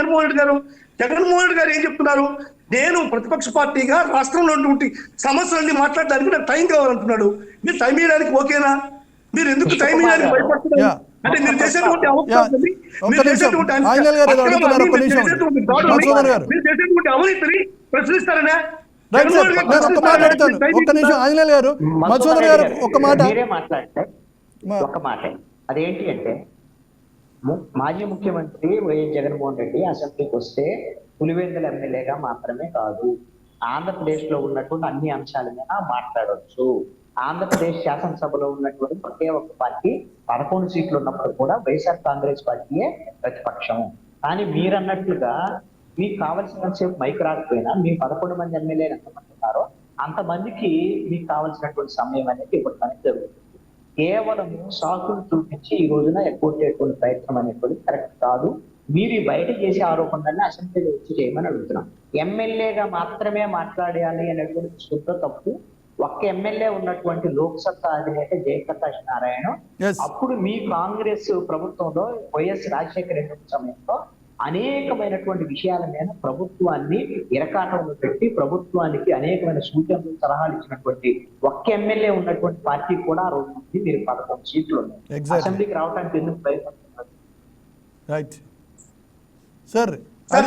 జగన్మోహన్ రెడ్డి గారు ఏం చెప్తున్నారు? నేను ప్రతిపక్ష పార్టీగా రాష్ట్రంలో ఉన్నటువంటి సమస్యలన్నీ మాట్లాడడానికి నాకు టైం కావాలంటున్నాడు. మీరు టైం ఇవ్వడానికి ఓకేనా? మీరు ఎందుకు టైం ఇవ్వడానికి భయపడుతున్నారు? అంటే మీరు చేసేటువంటి అవినీతిని ప్రశ్నిస్తారనే. ఆంజనేయులు గారు, మధుసూదన్ గారు ఒక మాట మాట్లాడితే ఒక మాట అదేంటి అంటే, మాజీ ముఖ్యమంత్రి వైఎస్ జగన్మోహన్ రెడ్డి అసెంబ్లీకి వస్తే పులివెందుల ఎమ్మెల్యేగా మాత్రమే కాదు, ఆంధ్రప్రదేశ్ లో ఉన్నటువంటి అన్ని అంశాల మీద మాట్లాడవచ్చు. ఆంధ్రప్రదేశ్ శాసనసభలో ఉన్నటువంటి ఒకే ఒక పార్టీ 11 సీట్లు ఉన్నప్పుడు కూడా వైఎస్ఆర్ కాంగ్రెస్ పార్టీయే ప్రతిపక్షం. కానీ మీరన్నట్లుగా మీకు కావలసినంతసేపు మైక్ రాకపోయినా మీ 11 మంది ఎమ్మెల్యేలు ఎంతమంది ఉన్నారో అంతమందికి మీకు కావలసినటువంటి సమయం అనేది ఇవ్వడం అనేది జరుగుతుంది. కేవలం సాకులు చూపించి ఈ రోజున ఎగ్గొట్టేటువంటి ప్రయత్నం అనేటువంటి కరెక్ట్ కాదు. మీరు బయట చేసే ఆరోపణలన్నీ అసెంబ్లీలో వచ్చి చేయమని అడుగుతున్నాం. ఎమ్మెల్యేగా మాత్రమే మాట్లాడాలి అనేటువంటి శుద్ధ తప్పు. ఒక్క ఎమ్మెల్యే ఉన్నటువంటి లోక్సత్తా అధినేత జయప్రకాష్ నారాయణ అప్పుడు మీ కాంగ్రెస్ ప్రభుత్వంలో వైఎస్ రాజశేఖర రెడ్డి సమయంలో అనేకమైనటువంటి విషయాల మీద ప్రభుత్వాన్ని ఇరకాటంలో పెట్టి ప్రభుత్వానికి అనేకమైన సూచనలు సలహాలు ఇచ్చినటువంటి ఒక్క ఎమ్మెల్యే ఉన్నటువంటి పార్టీ కూడా ఆ రోజు నుంచి మీరు 11 సీట్లు ఉన్నాయి. అసెంబ్లీకి రావడానికి ఎందుకు ప్రయత్నిస్తున్నారు?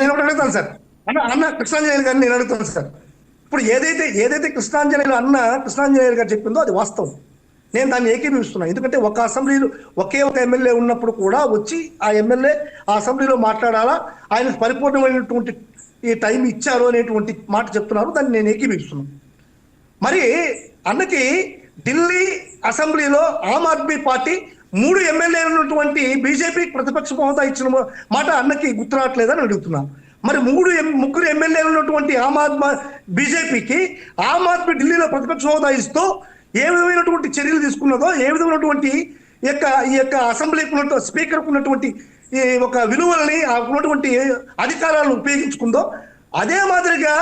నేను ఒకటి అడుగుతాను సార్, అన్న కృష్ణాంజనేయులు గారిని నేను అడుగుతాను సార్. ఇప్పుడు ఏదైతే కృష్ణాంజనేయులు గారు చెప్పిందో అది వాస్తవం, నేను దాన్ని ఏకీభవిస్తున్నాను. ఎందుకంటే ఒక అసెంబ్లీలో ఒకే ఒక ఎమ్మెల్యే ఉన్నప్పుడు కూడా వచ్చి ఆ ఎమ్మెల్యే ఆ అసెంబ్లీలో మాట్లాడాలా, ఆయనకు పరిపూర్ణమైనటువంటి ఈ టైం ఇచ్చారు అనేటువంటి మాట చెప్తున్నారు, దాన్ని నేను ఏకీభవిస్తున్నాను. మరి అన్నకి ఢిల్లీ అసెంబ్లీలో ఆమ్ ఆద్మీ పార్టీ 3 ఎమ్మెల్యేలు ఉన్నటువంటి బీజేపీకి ప్రతిపక్ష హోదా ఇచ్చిన మాట అన్నకి గుర్తు రావట్లేదని అడుగుతున్నాను. మరి 3 ఎమ్మెల్యేలు ఉన్నటువంటి బీజేపీకి ఆమ్ ఆద్మీ ఢిల్లీలో ప్రతిపక్ష హోదా ఇస్తూ ఏ విధమైనటువంటి చర్యలు తీసుకున్నదో, ఏ విధమైనటువంటి ఈ యొక్క అసెంబ్లీకి ఉన్నటువంటి స్పీకర్కు ఉన్నటువంటి ఈ ఒక విలువల్ని ఉన్నటువంటి అధికారాలను ఉపయోగించుకుందో, అదే మాదిరిగా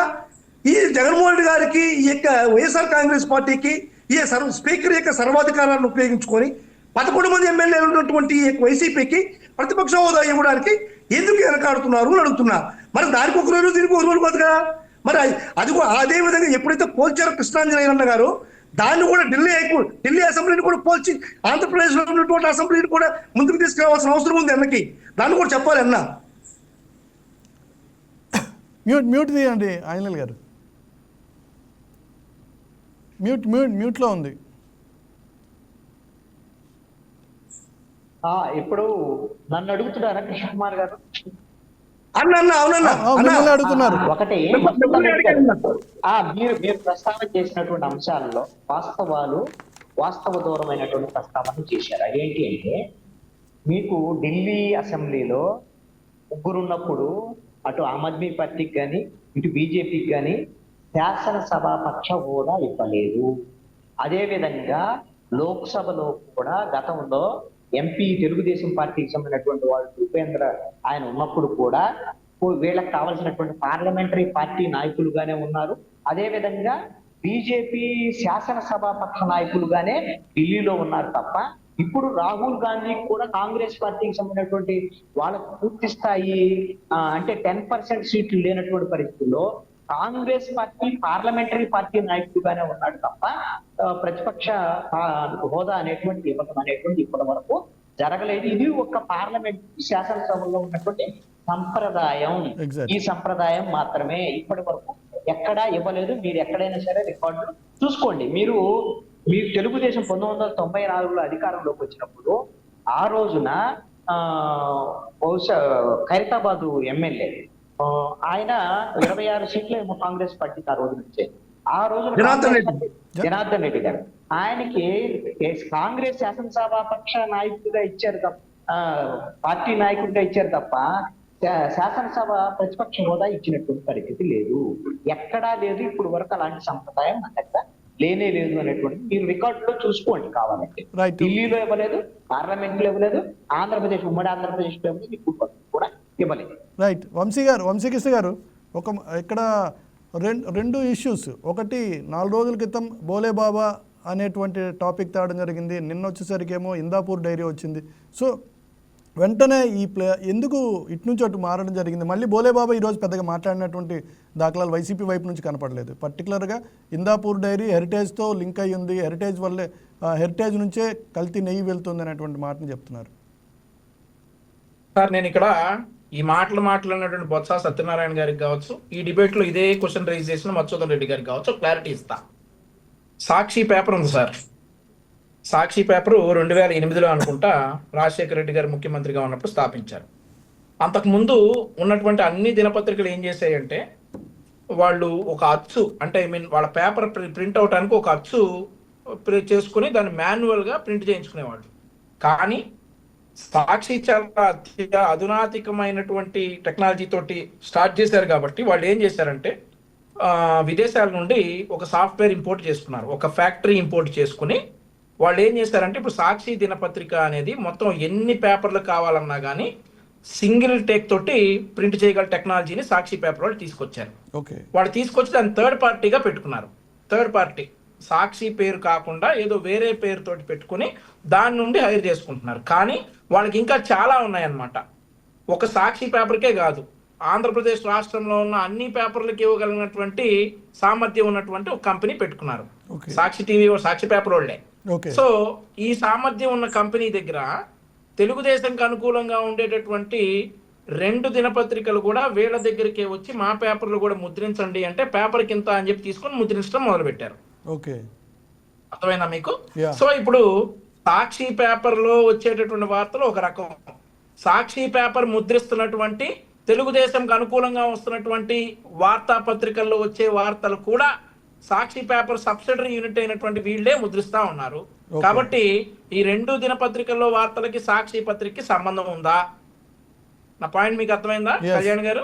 ఈ జగన్మోహన్ రెడ్డి గారికి ఈ యొక్క వైఎస్ఆర్ కాంగ్రెస్ పార్టీకి ఈ స్పీకర్ యొక్క సర్వాధికారాలను ఉపయోగించుకొని 11 మంది ఎమ్మెల్యేలు ఉన్నటువంటి వైసీపీకి ప్రతిపక్ష హోదా ఇవ్వడానికి ఎందుకు వెనకాడుతున్నారు అని అడుగుతున్నా. మరి దానికి ఒక రోజు దీనికి ఒక రోజు కాదు కదా. మరి అది అదే విధంగా ఎప్పుడైతే పోల్చారో కృష్ణాంజనేయులు గారు, దాన్ని కూడా ఢిల్లీ అసెంబ్లీని కూడా పోల్చి ఆంధ్రప్రదేశ్ లో ఉన్నటువంటి అసెంబ్లీని కూడా ముందుకు తీసుకురావాల్సిన అవసరం ఉంది అన్నకి. దాన్ని కూడా చెప్పాలి అన్న. మ్యూట్ తీయండి ఆంజనేయులు గారు, మ్యూట్లో ఉంది. ఇప్పుడు నన్ను అడుగుతున్నారా కృష్ణ కుమార్ గారు? అడుగుతున్నారు. ఒకటి మీరు ప్రస్తావన చేసినటువంటి అంశాల్లో వాస్తవ దూరమైనటువంటి ప్రస్తావన చేశారు. ఏంటి అంటే, మీకు ఢిల్లీ అసెంబ్లీలో 3 ఉన్నప్పుడు అటు ఆమ్ ఆద్మీ పార్టీకి కానీ ఇటు బీజేపీకి కానీ శాసనసభాపక్ష హోదా ఇవ్వలేదు. అదేవిధంగా లోక్సభలో కూడా గతంలో ఎంపీ తెలుగుదేశం పార్టీకి సంబంధించినటువంటి వాళ్ళు ఉపేంద్ర ఆయన ఉన్నప్పుడు కూడా వీళ్ళకి కావాల్సినటువంటి పార్లమెంటరీ పార్టీ నాయకులుగానే ఉన్నారు. అదే విధంగా బీజేపీ శాసనసభాపక్ష నాయకులుగానే ఢిల్లీలో ఉన్నారు తప్ప, ఇప్పుడు రాహుల్ గాంధీ కూడా కాంగ్రెస్ పార్టీకి సంబంధించినటువంటి వాళ్ళకు పూర్తి స్థాయి అంటే 10% సీట్లు లేనటువంటి పరిస్థితుల్లో కాంగ్రెస్ పార్టీ పార్లమెంటరీ పార్టీ నాయకుడుగానే ఉన్నాడు తప్ప ప్రతిపక్ష హోదా ఇవ్వడం అనేటువంటి ఇప్పటి వరకు జరగలేదు. ఇది ఒక పార్లమెంట్ శాసనసభలో ఉన్నటువంటి సంప్రదాయం. Exactly. ఈ సంప్రదాయం మాత్రమే ఇప్పటి వరకు ఎక్కడా ఇవ్వలేదు. మీరు ఎక్కడైనా సరే రికార్డు చూసుకోండి. మీరు తెలుగుదేశం 1994లో అధికారంలోకి వచ్చినప్పుడు ఆ రోజున బహుశా ఖైరతాబాద్ ఎమ్మెల్యే ఆయన 26 సీట్లు ఏమో కాంగ్రెస్ పార్టీకి ఆ రోజు వచ్చాయి. ఆ రోజు జనార్దన్ రెడ్డి గారు ఆయనకి కాంగ్రెస్ శాసనసభాపక్ష నాయకుడిగా ఇచ్చారు తప్ప, పార్టీ నాయకుడిగా ఇచ్చారు తప్ప శాసనసభ ప్రతిపక్ష హోదా ఇచ్చినటువంటి పరిస్థితి లేదు, ఎక్కడా లేదు. ఇప్పుడు వరకు అలాంటి సంప్రదాయం మన దగ్గర లేనే లేదు అనేటువంటిది మీరు రికార్డులో చూసుకోండి కావాలంటే. ఢిల్లీలో ఇవ్వలేదు, పార్లమెంట్ లో ఇవ్వలేదు, ఆంధ్రప్రదేశ్ ఉమ్మడి ఆంధ్రప్రదేశ్ లో కూడా ఇవ్వలేదు. రైట్. వంశీకృష్ణ గారు, ఇక్కడ రెండు ఇష్యూస్. ఒకటి 4 రోజుల క్రితం బోలే బాబా అనేటువంటి టాపిక్ తేవడం జరిగింది. నిన్న వచ్చేసరికేమో ఇందాపూర్ డైరీ వచ్చింది. సో వెంటనే ఎందుకు ఇటు నుంచి అటు మారడం జరిగింది? మళ్ళీ బోలే బాబా ఈరోజు పెద్దగా మాట్లాడినటువంటి దాఖలాలు వైసీపీ వైపు నుంచి కనపడలేదు. పర్టికులర్గా ఇందాపూర్ డైరీ హెరిటేజ్తో లింక్ అయ్యి ఉంది, హెరిటేజ్ నుంచే కల్తీ నెయ్యి వెళ్తుంది అనేటువంటి మాటను చెప్తున్నారు. సార్, నేను ఇక్కడ ఈ మాట్లాడినటువంటి బొత్స సత్యనారాయణ గారికి కావచ్చు, ఈ డిబేట్ లో ఇదే క్వశ్చన్ రైజ్ చేసిన మధుసూదన్ రెడ్డి గారికి కావచ్చు, క్లారిటీ ఇస్తా. సాక్షి పేపర్ ఉంది సార్. సాక్షి పేపరు 2008లో అనుకుంటా రాజశేఖర రెడ్డి గారు ముఖ్యమంత్రిగా ఉన్నప్పుడు స్థాపించారు. అంతకుముందు ఉన్నటువంటి అన్ని దినపత్రికలు ఏం చేశాయంటే, వాళ్ళు ఒక అచ్చు, అంటే వాళ్ళ పేపర్ ప్రింట్ అవటానికి ఒక అచ్చు చేసుకుని దాన్ని మాన్యువల్గా ప్రింట్ చేయించుకునేవాళ్ళు. కానీ సాక్షి చాలా అధునాతికమైనటువంటి టెక్నాలజీ తోటి స్టార్ట్ చేశారు కాబట్టి వాళ్ళు ఏం చేశారంటే, విదేశాల నుండి ఒక సాఫ్ట్వేర్ ఇంపోర్ట్ చేసుకున్నారు, ఒక ఫ్యాక్టరీ ఇంపోర్ట్ చేసుకుని వాళ్ళు ఏం చేశారంటే, ఇప్పుడు సాక్షి దినపత్రిక అనేది మొత్తం ఎన్ని పేపర్లు కావాలన్నా కానీ సింగిల్ టేక్ తోటి ప్రింట్ చేయగల టెక్నాలజీని సాక్షి పేపర్ వాళ్ళు తీసుకొచ్చారు. వాళ్ళు తీసుకొచ్చి దాన్ని థర్డ్ పార్టీగా పెట్టుకున్నారు. థర్డ్ పార్టీ సాక్షి పేరు కాకుండా ఏదో వేరే పేరుతోటి పెట్టుకుని దాని నుండి హైర్ చేసుకుంటున్నారు. కానీ వాళ్ళకి ఇంకా చాలా ఉన్నాయన్నమాట. ఒక సాక్షి పేపర్కే కాదు, ఆంధ్రప్రదేశ్ రాష్ట్రంలో ఉన్న అన్ని పేపర్లకు ఇవ్వగలిగినటువంటి సామర్థ్యం ఉన్నటువంటి ఒక కంపెనీ పెట్టుకున్నారు. సాక్షి టీవీ సాక్షి పేపర్ వాళ్ళే. సో ఈ సామర్థ్యం ఉన్న కంపెనీ దగ్గర తెలుగుదేశంకి అనుకూలంగా ఉండేటటువంటి 2 దినపత్రికలు కూడా వీళ్ళ దగ్గరికే వచ్చి మా పేపర్లు కూడా ముద్రించండి అంటే పేపర్ కింద అని చెప్పి తీసుకొని ముద్రించడం మొదలు పెట్టారు. అర్థమైనా మీకు? సో ఇప్పుడు సాక్షి పేపర్ లో వచ్చేటటువంటి వార్తలు ఒక రకం, సాక్షి పేపర్ ముద్రిస్తున్నటువంటి తెలుగుదేశంకి అనుకూలంగా వస్తున్నటువంటి వార్తాపత్రికల్లో వచ్చే వార్తలు కూడా సాక్షి పేపర్ సబ్సిడరీ యూనిట్ అయినటువంటి వీళ్ళే ముద్రిస్తా ఉన్నారు. కాబట్టి ఈ 2 దినపత్రికల్లో వార్తలకి సాక్షి పత్రికకి సంబంధం ఉందా? నా పాయింట్ మీకు అర్థమైందా కళ్యాణ్ గారు?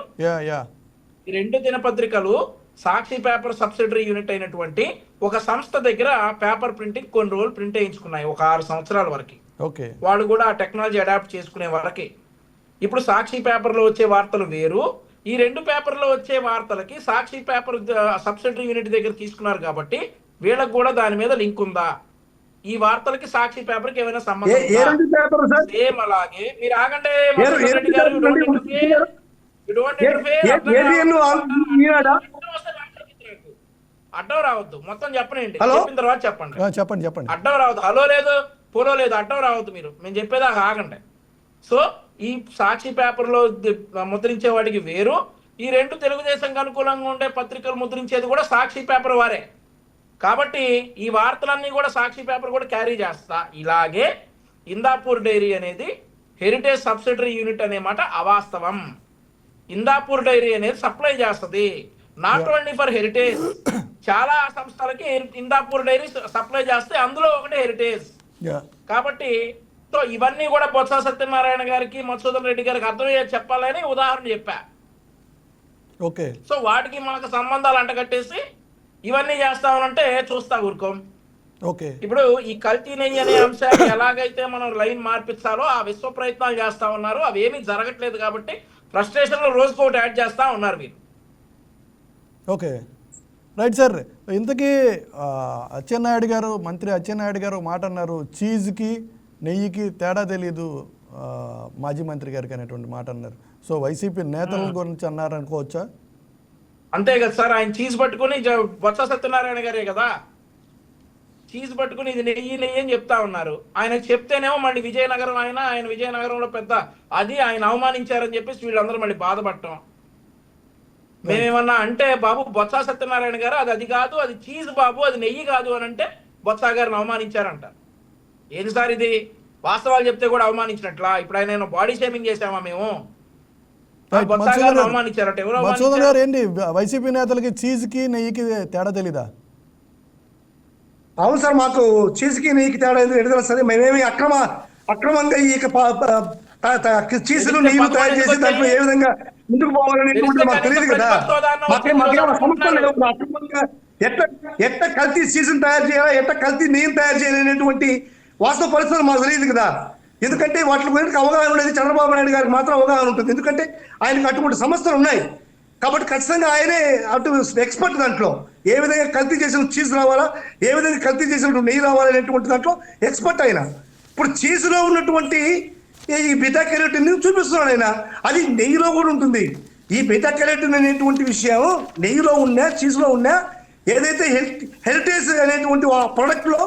ఈ 2 దినపత్రికలు సాక్షి పేపర్ సబ్సిడరీ యూనిట్ అయినటువంటి ఒక సంస్థ దగ్గర పేపర్ ప్రింటింగ్ కొన్ని రోజులు ప్రింట్ చేయించుకున్నాయి, ఒక 6 సంవత్సరాల వరకు. వాళ్ళు కూడా ఆ టెక్నాలజీ అడాప్ట్ చేసుకునే వరకే. ఇప్పుడు సాక్షి పేపర్లో వచ్చే వార్తలు వేరు, ఈ 2 పేపర్లో వచ్చే వార్తలకి సాక్షి పేపర్ సబ్సిడరీ యూనిట్ దగ్గర తీసుకున్నారు కాబట్టి వీళ్ళకి కూడా దాని మీద లింక్ ఉందా? ఈ వార్తలకి సాక్షి పేపర్ కి ఏమైనా సంబంధం? సేమ్ అలాగే మీరు ఆగండి, అడ్డం రావద్దు, మొత్తం చెప్పండి, చెప్పిన తర్వాత చెప్పండి. అడ్డం రావద్దు, హలో లేదు పోలో లేదు, అడ్డం రావద్దు, మీరు మేము చెప్పేదాకా ఆగండి. సో ఈ సాక్షి పేపర్లో ముద్రించే వాడికి వేరు, ఈ 2 తెలుగుదేశంకి అనుకూలంగా ఉండే పత్రికలు ముద్రించేది కూడా సాక్షి పేపర్ వారే. కాబట్టి ఈ వార్తలన్నీ కూడా సాక్షి పేపర్ కూడా క్యారీ చేస్తా. ఇలాగే ఇందాపూర్ డైరీ అనేది హెరిటేజ్ సబ్సిడరీ యూనిట్ అనే మాట అవాస్తవం. ఇందాపూర్ డైరీ అనేది సప్లై చేస్తుంది, నాట్ ఓన్లీ ఫర్ హెరిటేజ్, చాలా సంస్థలకి ఇందాపూర్ డైరీ సప్లై చేస్తే అందులో ఒకటి హెరిటేజ్. కాబట్టి సో ఇవన్నీ కూడా బొత్స సత్యనారాయణ గారికి మధుసూదన్ రెడ్డి గారికి అర్థమయ్యే చెప్పాలని ఉదాహరణ చెప్పా. సో వాటికి మనకు సంబంధాలు అంటగట్టేసి ఇవన్నీ చేస్తామనంటే చూస్తా ఊరుకోం. ఇప్పుడు ఈ కల్తీ నెయ్యి అనే అంశాన్ని ఎలాగైతే మనం లైన్ మార్పించాలో ఆ విశ్వ ప్రయత్నాలు చేస్తా ఉన్నారు, అవి ఏమీ జరగట్లేదు కాబట్టి ఫ్రస్ట్రేషన్ లో రోజుకు ఒకటి యాడ్ చేస్తా ఉన్నారు మీరు. రైట్ సార్, ఇంతకీ మంత్రి అచ్చెన్నాయుడు గారు మాట అన్నారు, చీజ్కి నెయ్యికి తేడా తెలీదు మాజీ మంత్రి గారికి అనేటువంటి మాట అన్నారు. సో వైసీపీ నేతల గురించి అన్నారు అనుకోవచ్చా? అంతే కదా సార్, ఆయన చీజ్ పట్టుకుని బొత్స సత్యనారాయణ గారే కదా చీజ్ పట్టుకుని ఇది నెయ్యి నెయ్యి అని చెప్తా ఉన్నారు. ఆయనకు చెప్తేనేమో మళ్ళీ విజయనగరం ఆయన విజయనగరంలో పెద్ద అది ఆయన అవమానించారని చెప్పేసి వీళ్ళందరూ మళ్ళీ బాధపడటం. మేమేమన్నా అంటే బాబు బొత్స సత్యనారాయణ గారు అది కాదు, అది చీజ్ బాబు, అది నెయ్యి కాదు అని అంటే బొత్స గారిని అవమానించారంట. ఏది సార్ ఇది? వాస్తవాలు చెప్తే కూడా అవమానించినట్లా? ఇప్పుడు ఆయన బాడీ షేమింగ్ చేసామా మేము? బొత్స గారిని అవమానించారట. ఎవరు మధుసూదన్ గారు ఏంటి వైసీపీ నేతలకి చీజ్కి నెయ్యికి తేడా తెలీదా? అవును సార్, మాకు చీజ్కి నెయ్యికి తేడా ఎటు తెలుస్తుంది? మేమేమి అక్రమంగా ఈ చీజులు నెయ్యిలు తయారు చేసి దాంట్లో ఏ విధంగా ముందుకు పోవాలనేటువంటిది మాకు తెలియదు కదా. మాకేం సమస్యలు లేవు. అక్రమంగా ఎట్ట కల్తీ చీజును తయారు చేయాలా, ఎట్ట కల్తీ నెయ్యిని తయారు చేయాలనేటువంటి వాస్తవ పరిస్థితులు మాకు తెలియదు కదా. ఎందుకంటే వాటి గురించి అవగాహన ఉండేది చంద్రబాబు నాయుడు గారికి మాత్రం అవగాహన ఉంటుంది. ఎందుకంటే ఆయనకు అటువంటి సమస్యలు ఉన్నాయి కాబట్టి ఖచ్చితంగా ఆయనే అటు ఎక్స్పర్ట్ దాంట్లో. ఏ విధంగా కల్తీ చేసిన చీజ్ రావాలా, ఏ విధంగా కల్తీ చేసిన నెయ్యి రావాలనేటువంటి దాంట్లో ఎక్స్పర్ట్ ఆయన. ఇప్పుడు చీజ్లో ఉన్నటువంటి ఈ బీటా కెరోటిన్ చూపిస్తున్నాడు ఆయన. అది నెయ్యిలో కూడా ఉంటుంది. ఈ బీటా కెరోటిన్ అనేటువంటి విషయం నెయ్యిలో ఉన్నా చీజ్లో ఉన్నా ఏదైతే హెరిటేజ్ అనేటువంటి ఆ ప్రొడక్ట్లో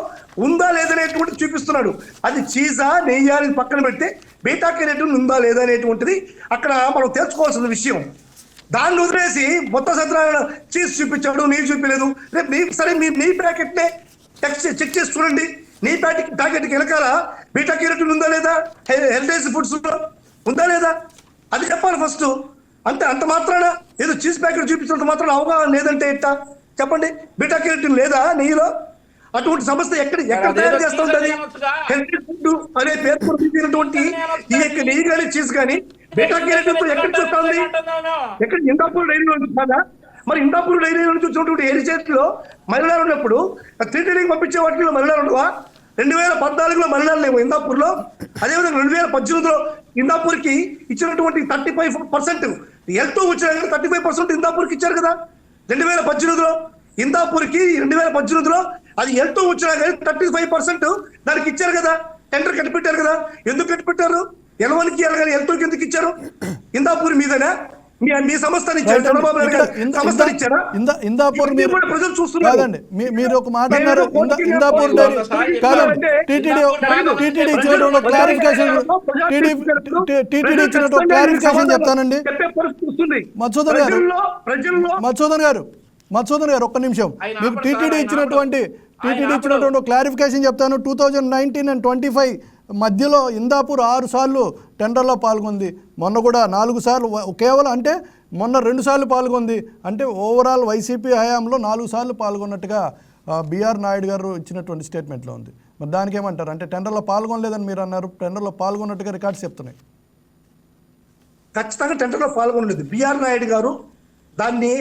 ఉందా లేదనేటువంటి చూపిస్తున్నాడు. అది చీజా నెయ్యి అని పక్కన పెడితే బీటా కెరోటిన్ ఉందా లేదా అనేటువంటిది అక్కడ మనం తెలుసుకోవాల్సిన విషయం. దాన్ని వదిలేసి మొత్తం సత్యనారాయణ చీజ్ చూపించాడు, నెయ్యి చూపించలేదు. రేపు సరే మీరు నెయ్యి ప్యాకెట్నే చెక్ చేసి చూడండి. నెయ్యి ప్యాకెట్కి వెనకాల బీటా కెరోటిన్ ఉందా లేదా, హెరిటేజ్ ఫుడ్స్ ఉందా లేదా అది చెప్పాలి ఫస్ట్. అంత మాత్రాన ఏదో చీజ్ ప్యాకెట్ చూపించినంత మాత్రాన అవగాహన లేదంటే ఎట్టా చెప్పండి? బీటా కెరోటిన్ లేదా నెయ్యిలో? అటువంటి సమస్య ఎక్కడ తయారు చేస్తూ ఉంటుంది? హెరిటేజ్ ఫుడ్ అనే పేరు తీసినటువంటి ఈ యొక్క నెయ్యి కానీ చీజ్ కానీ బీటా కెరోటిన్ తో ఎక్కడ చూస్తుంది? ఎక్కడ? ఇందాపూర్ డైరీలో నుంచి కాదా? మరి ఇందాపూర్ డైరీలో నుంచి వచ్చినటువంటి హెరిటేజ్ లో మహిళలు ఉన్నప్పుడు టీటీడీకి పంపించే వాటిలో మహిళలు ఉండవా? 2014లో మహిళలు లేవు ఇందాపూర్లో. అదేవిధంగా 2018లో ఇందాపూర్కి ఇచ్చినటువంటి 35% ఎల్తో వచ్చిన 35% ఇందాపూర్కి ఇచ్చారు కదా 2018లో. ఇందాపూర్కి 2018లో అది ఎల్తో వచ్చినా కానీ 35% దానికి ఇచ్చారు కదా. టెండర్ కట్టిపెట్టారు కదా. ఎందుకు కట్టిపెట్టారు? ఎలవనికి ఇవ్వాలి కానీ ఎల్తోకి ఎందుకు ఇచ్చారు? ఇందాపూర్ మీదనే మీ సంస్థని ఇచ్చారు. చంద్రబాబు నాయుడు గారు సంస్థని ఇచ్చారా? ఇందాపూర్ ప్రజలు చూస్తున్నారు. మీరు ఒక మాట అన్నారు. ఇందాపూర్ కాదండి, టీటీడీ ఇచ్చినటువంటి క్లారిఫికేషన్ చెప్తానండి. మధుసూదన్ గారు ఒక్క నిమిషం. మీకు టీటీడీ ఇచ్చినటువంటి క్లారిఫికేషన్ చెప్తాను. 2019 and 25 మధ్యలో ఇందాపూర్ 6 సార్లు టెండర్లో పాల్గొంది. మొన్న కూడా 4 సార్లు, కేవలం అంటే మొన్న 2 సార్లు పాల్గొంది. అంటే ఓవరాల్ వైసీపీ హయాంలో 4 సార్లు పాల్గొన్నట్టుగా బిఆర్ నాయుడు గారు ఇచ్చినటువంటి స్టేట్మెంట్లో ఉంది. మరి దానికి ఏమంటారు? అంటే టెండర్లో పాల్గొనలేదని మీరు అన్నారు, టెండర్లో పాల్గొన్నట్టుగా రికార్డ్స్ చెప్తున్నాయి. ఖచ్చితంగా టెండర్లో పాల్గొనలేదు బిఆర్ నాయుడు గారు. దాన్ని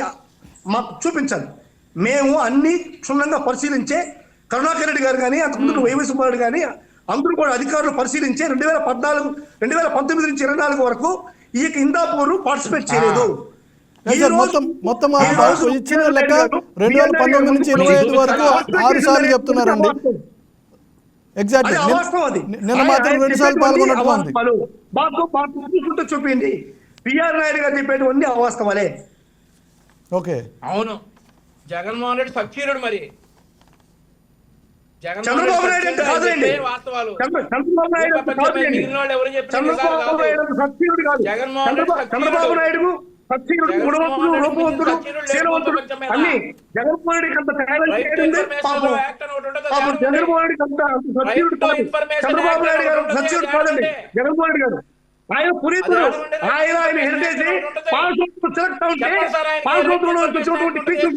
మాకు చూపించాలి. మేము అన్ని క్షుణ్ణంగా పరిశీలించే కరుణాకర్ రెడ్డి గారు కానీ అంతకుముందు వైవి సుబ్బారెడ్డి కానీ అందరూ కూడా అధికారులు పరిశీలించే 2019 నుంచి 24 వరకు ఈ ఇందాపూర్ పార్టిసిపేట్ చేయలేదు. మొత్తం ఇచ్చిన లెక్క 2019 నుంచి 25 వరకు 6 సార్లు చెప్తున్నారండి. ఎగ్జాక్ట్లీ నిన్న మాత్రం 2 సార్లు పాల్గొన్నట్టు చూపిండి. బిఆర్ నాయుడు గారు చెప్పేటువంటి అవాస్తవాలే. ఓకే, అవును. జగన్మోహన్ రెడ్డి సక్షీరుడు. మరి చంద్రబాబు నాయుడు అంటే కాదండి. చంద్రబాబు నాయుడు సక్షీరుడు, గుణవంతుడు, రూపవంతుడు, శీలవంతుడు అన్ని. జగన్మోహన్ రెడ్డికి అంత టాలెంట్ ఏంటంటే పాపం జగన్మోహన్ రెడ్డికి అంత సక్షీరుడు కాదు. చంద్రబాబు నాయుడు గారు సక్షీరుడు కాదండి. జగన్మోహన్ రెడ్డి గారు ఆయన పురీతుడు. ఆయన హెరిటేజ్ సెలెక్ట్ ఉంటే పాలసముద్రంలో వచ్చినటువంటి టీచర్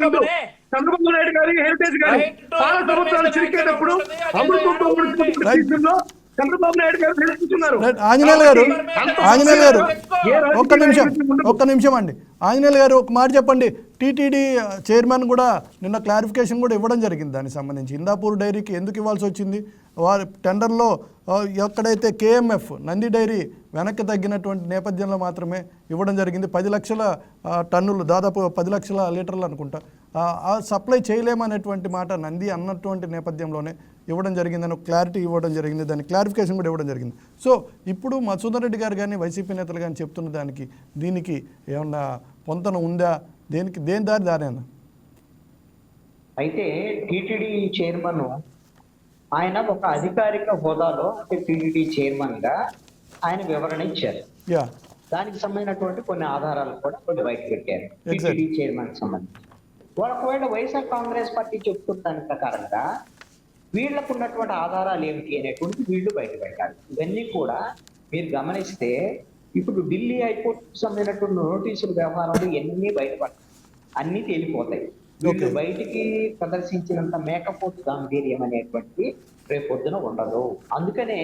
చంద్రబాబు నాయుడు గారి హెరిటేజ్ గారి పాలసముద్రాలు చిరికేటప్పుడు అమృతంలో చంద్రబాబు నాయుడు గారు నిలుస్తున్నారు. ఆంజనేయులు గారు ఒక్క నిమిషం అండి. ఆంజనేయులు గారు ఒక మాట చెప్పండి. టీటీడీ చైర్మన్ కూడా నిన్న క్లారిఫికేషన్ కూడా ఇవ్వడం జరిగింది దానికి సంబంధించి. ఇందాపూర్ డైరీకి ఎందుకు ఇవ్వాల్సి వచ్చింది? వారి టెండర్లో ఎక్కడైతే కేఎంఎఫ్ నంది డైరీ వెనక్కి తగ్గినటువంటి నేపథ్యంలో మాత్రమే ఇవ్వడం జరిగింది. 10 లక్షల టన్నులు, దాదాపు 10 లక్షల లీటర్లు అనుకుంటా, సప్లై చేయలేమనేటువంటి మాట నంది అన్నటువంటి నేపథ్యంలోనే ఇవ్వడం జరిగిందని క్లారిటీ ఇవ్వడం జరిగింది. దాని క్లారిఫికేషన్ కూడా ఇవ్వడం జరిగింది. సో ఇప్పుడు మధుసూదన్ రెడ్డి గారు కానీ వైసీపీ నేతలు కానీ చెప్తున్న దీనికి ఏమన్నా పొంతన ఉందా? దేని దారేనా? అయితే టీటీడీ చైర్మన్ ఆయన ఒక అధికారిక హోదాలో అంటే టీటీడీ చైర్మన్ గా ఆయన వివరణ ఇచ్చారు. యా, దానికి సంబంధించినటువంటి కొన్ని ఆధారాలు కూడా కొన్ని బయట పెట్టారు టీటీడీ చైర్మన్ సంబంధించి. ఒకవేళ వైఎస్ఆర్ కాంగ్రెస్ పార్టీ చెప్తున్న దాని ప్రకారంగా వీళ్ళకు ఉన్నటువంటి ఆధారాలు ఏమిటి అనేటువంటి వీళ్ళు బయట పెట్టాలి. ఇవన్నీ కూడా మీరు గమనిస్తే ఇప్పుడు ఢిల్లీ హైకోర్టుకు సంబంధించినటువంటి నోటీసుల వ్యవహారంలో ఎన్ని బయటపడతాయి, అన్ని తేలిపోతాయి. వీళ్ళు బయటికి ప్రదర్శించినంత మేకపోతు గాంభీర్యం అనేటువంటి రేపు పొద్దున ఉండదు. అందుకనే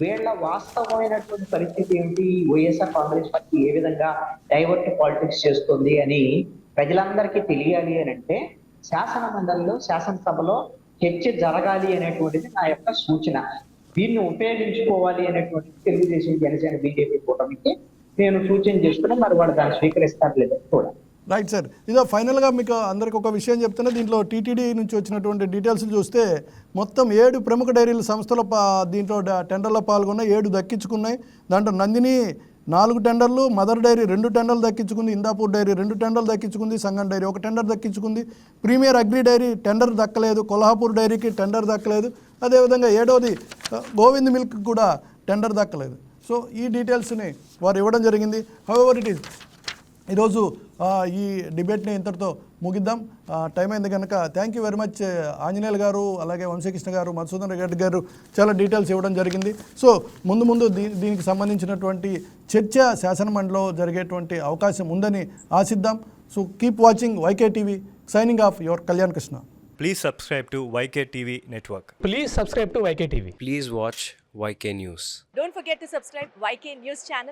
వీళ్ళ వాస్తవమైనటువంటి పరిస్థితి ఏమిటి, వైఎస్ఆర్ కాంగ్రెస్ పార్టీ ఏ విధంగా డైవర్ట్ పాలిటిక్స్ చేస్తుంది అని ప్రజలందరికీ తెలియాలి అని అంటే శాసన మండలిలో శాసనసభలో చర్చ జరగాలి అనేటువంటిది నా యొక్క సూచన. దీన్ని ఉపయోగించుకోవాలి అనేటువంటిది తెలుగుదేశం, జనసేన, బీజేపీ కూటమికి నేను సూచన చేస్తున్నా. మరి వాళ్ళు దాన్ని స్వీకరిస్తారు లేదని కూడా. Right sir. ఇదో ఫైనల్గా మీకు అందరికి ఒక విషయం చెప్తున్నా. దీంట్లో టీటీడీ నుంచి వచ్చినటువంటి డీటెయిల్స్ చూస్తే మొత్తం 7 ప్రముఖ డైరీల సంస్థలు దీంట్లో టెండర్లో పాల్గొన్నాయి, 7 దక్కించుకున్నాయి. దాంట్లో నందిని 4 టెండర్లు, మదర్ డైరీ 2 టెండర్లు దక్కించుకుంది, ఇందాపూర్ డైరీ 2 టెండర్లు దక్కించుకుంది, సంగం డైరీ 1 టెండర్ దక్కించుకుంది, ప్రీమియర్ అగ్రి డైరీ టెండర్ దక్కలేదు, కొల్హాపూర్ డైరీకి టెండర్ దక్కలేదు, అదేవిధంగా 7వది గోవింద్ మిల్క్ కూడా టెండర్ దక్కలేదు. సో ఈ డీటెయిల్స్ని వారు ఇవ్వడం జరిగింది. హౌఎవర్ ఇట్ ఈస్, ఈరోజు ఈ డిబేట్ని ఇంతటితో ముగిద్దాం. టైం అయింది కనుక thank you very much Anjaneyulu గారు, అలాగే వంశీకృష్ణ గారు, మధుసూదన్ రెడ్డి గారు చాలా డీటెయిల్స్ ఇవ్వడం జరిగింది. సో ముందు దీనికి సంబంధించినటువంటి చర్చ శాసనమండలిలో జరిగేటువంటి అవకాశం ఉందని ఆశిద్దాం. So keep watching YK TV. Signing off your Kalyan Krishna. Please subscribe to YK TV Network. Please subscribe to YK TV. Please watch YK News. Don't forget to subscribe YK News channel.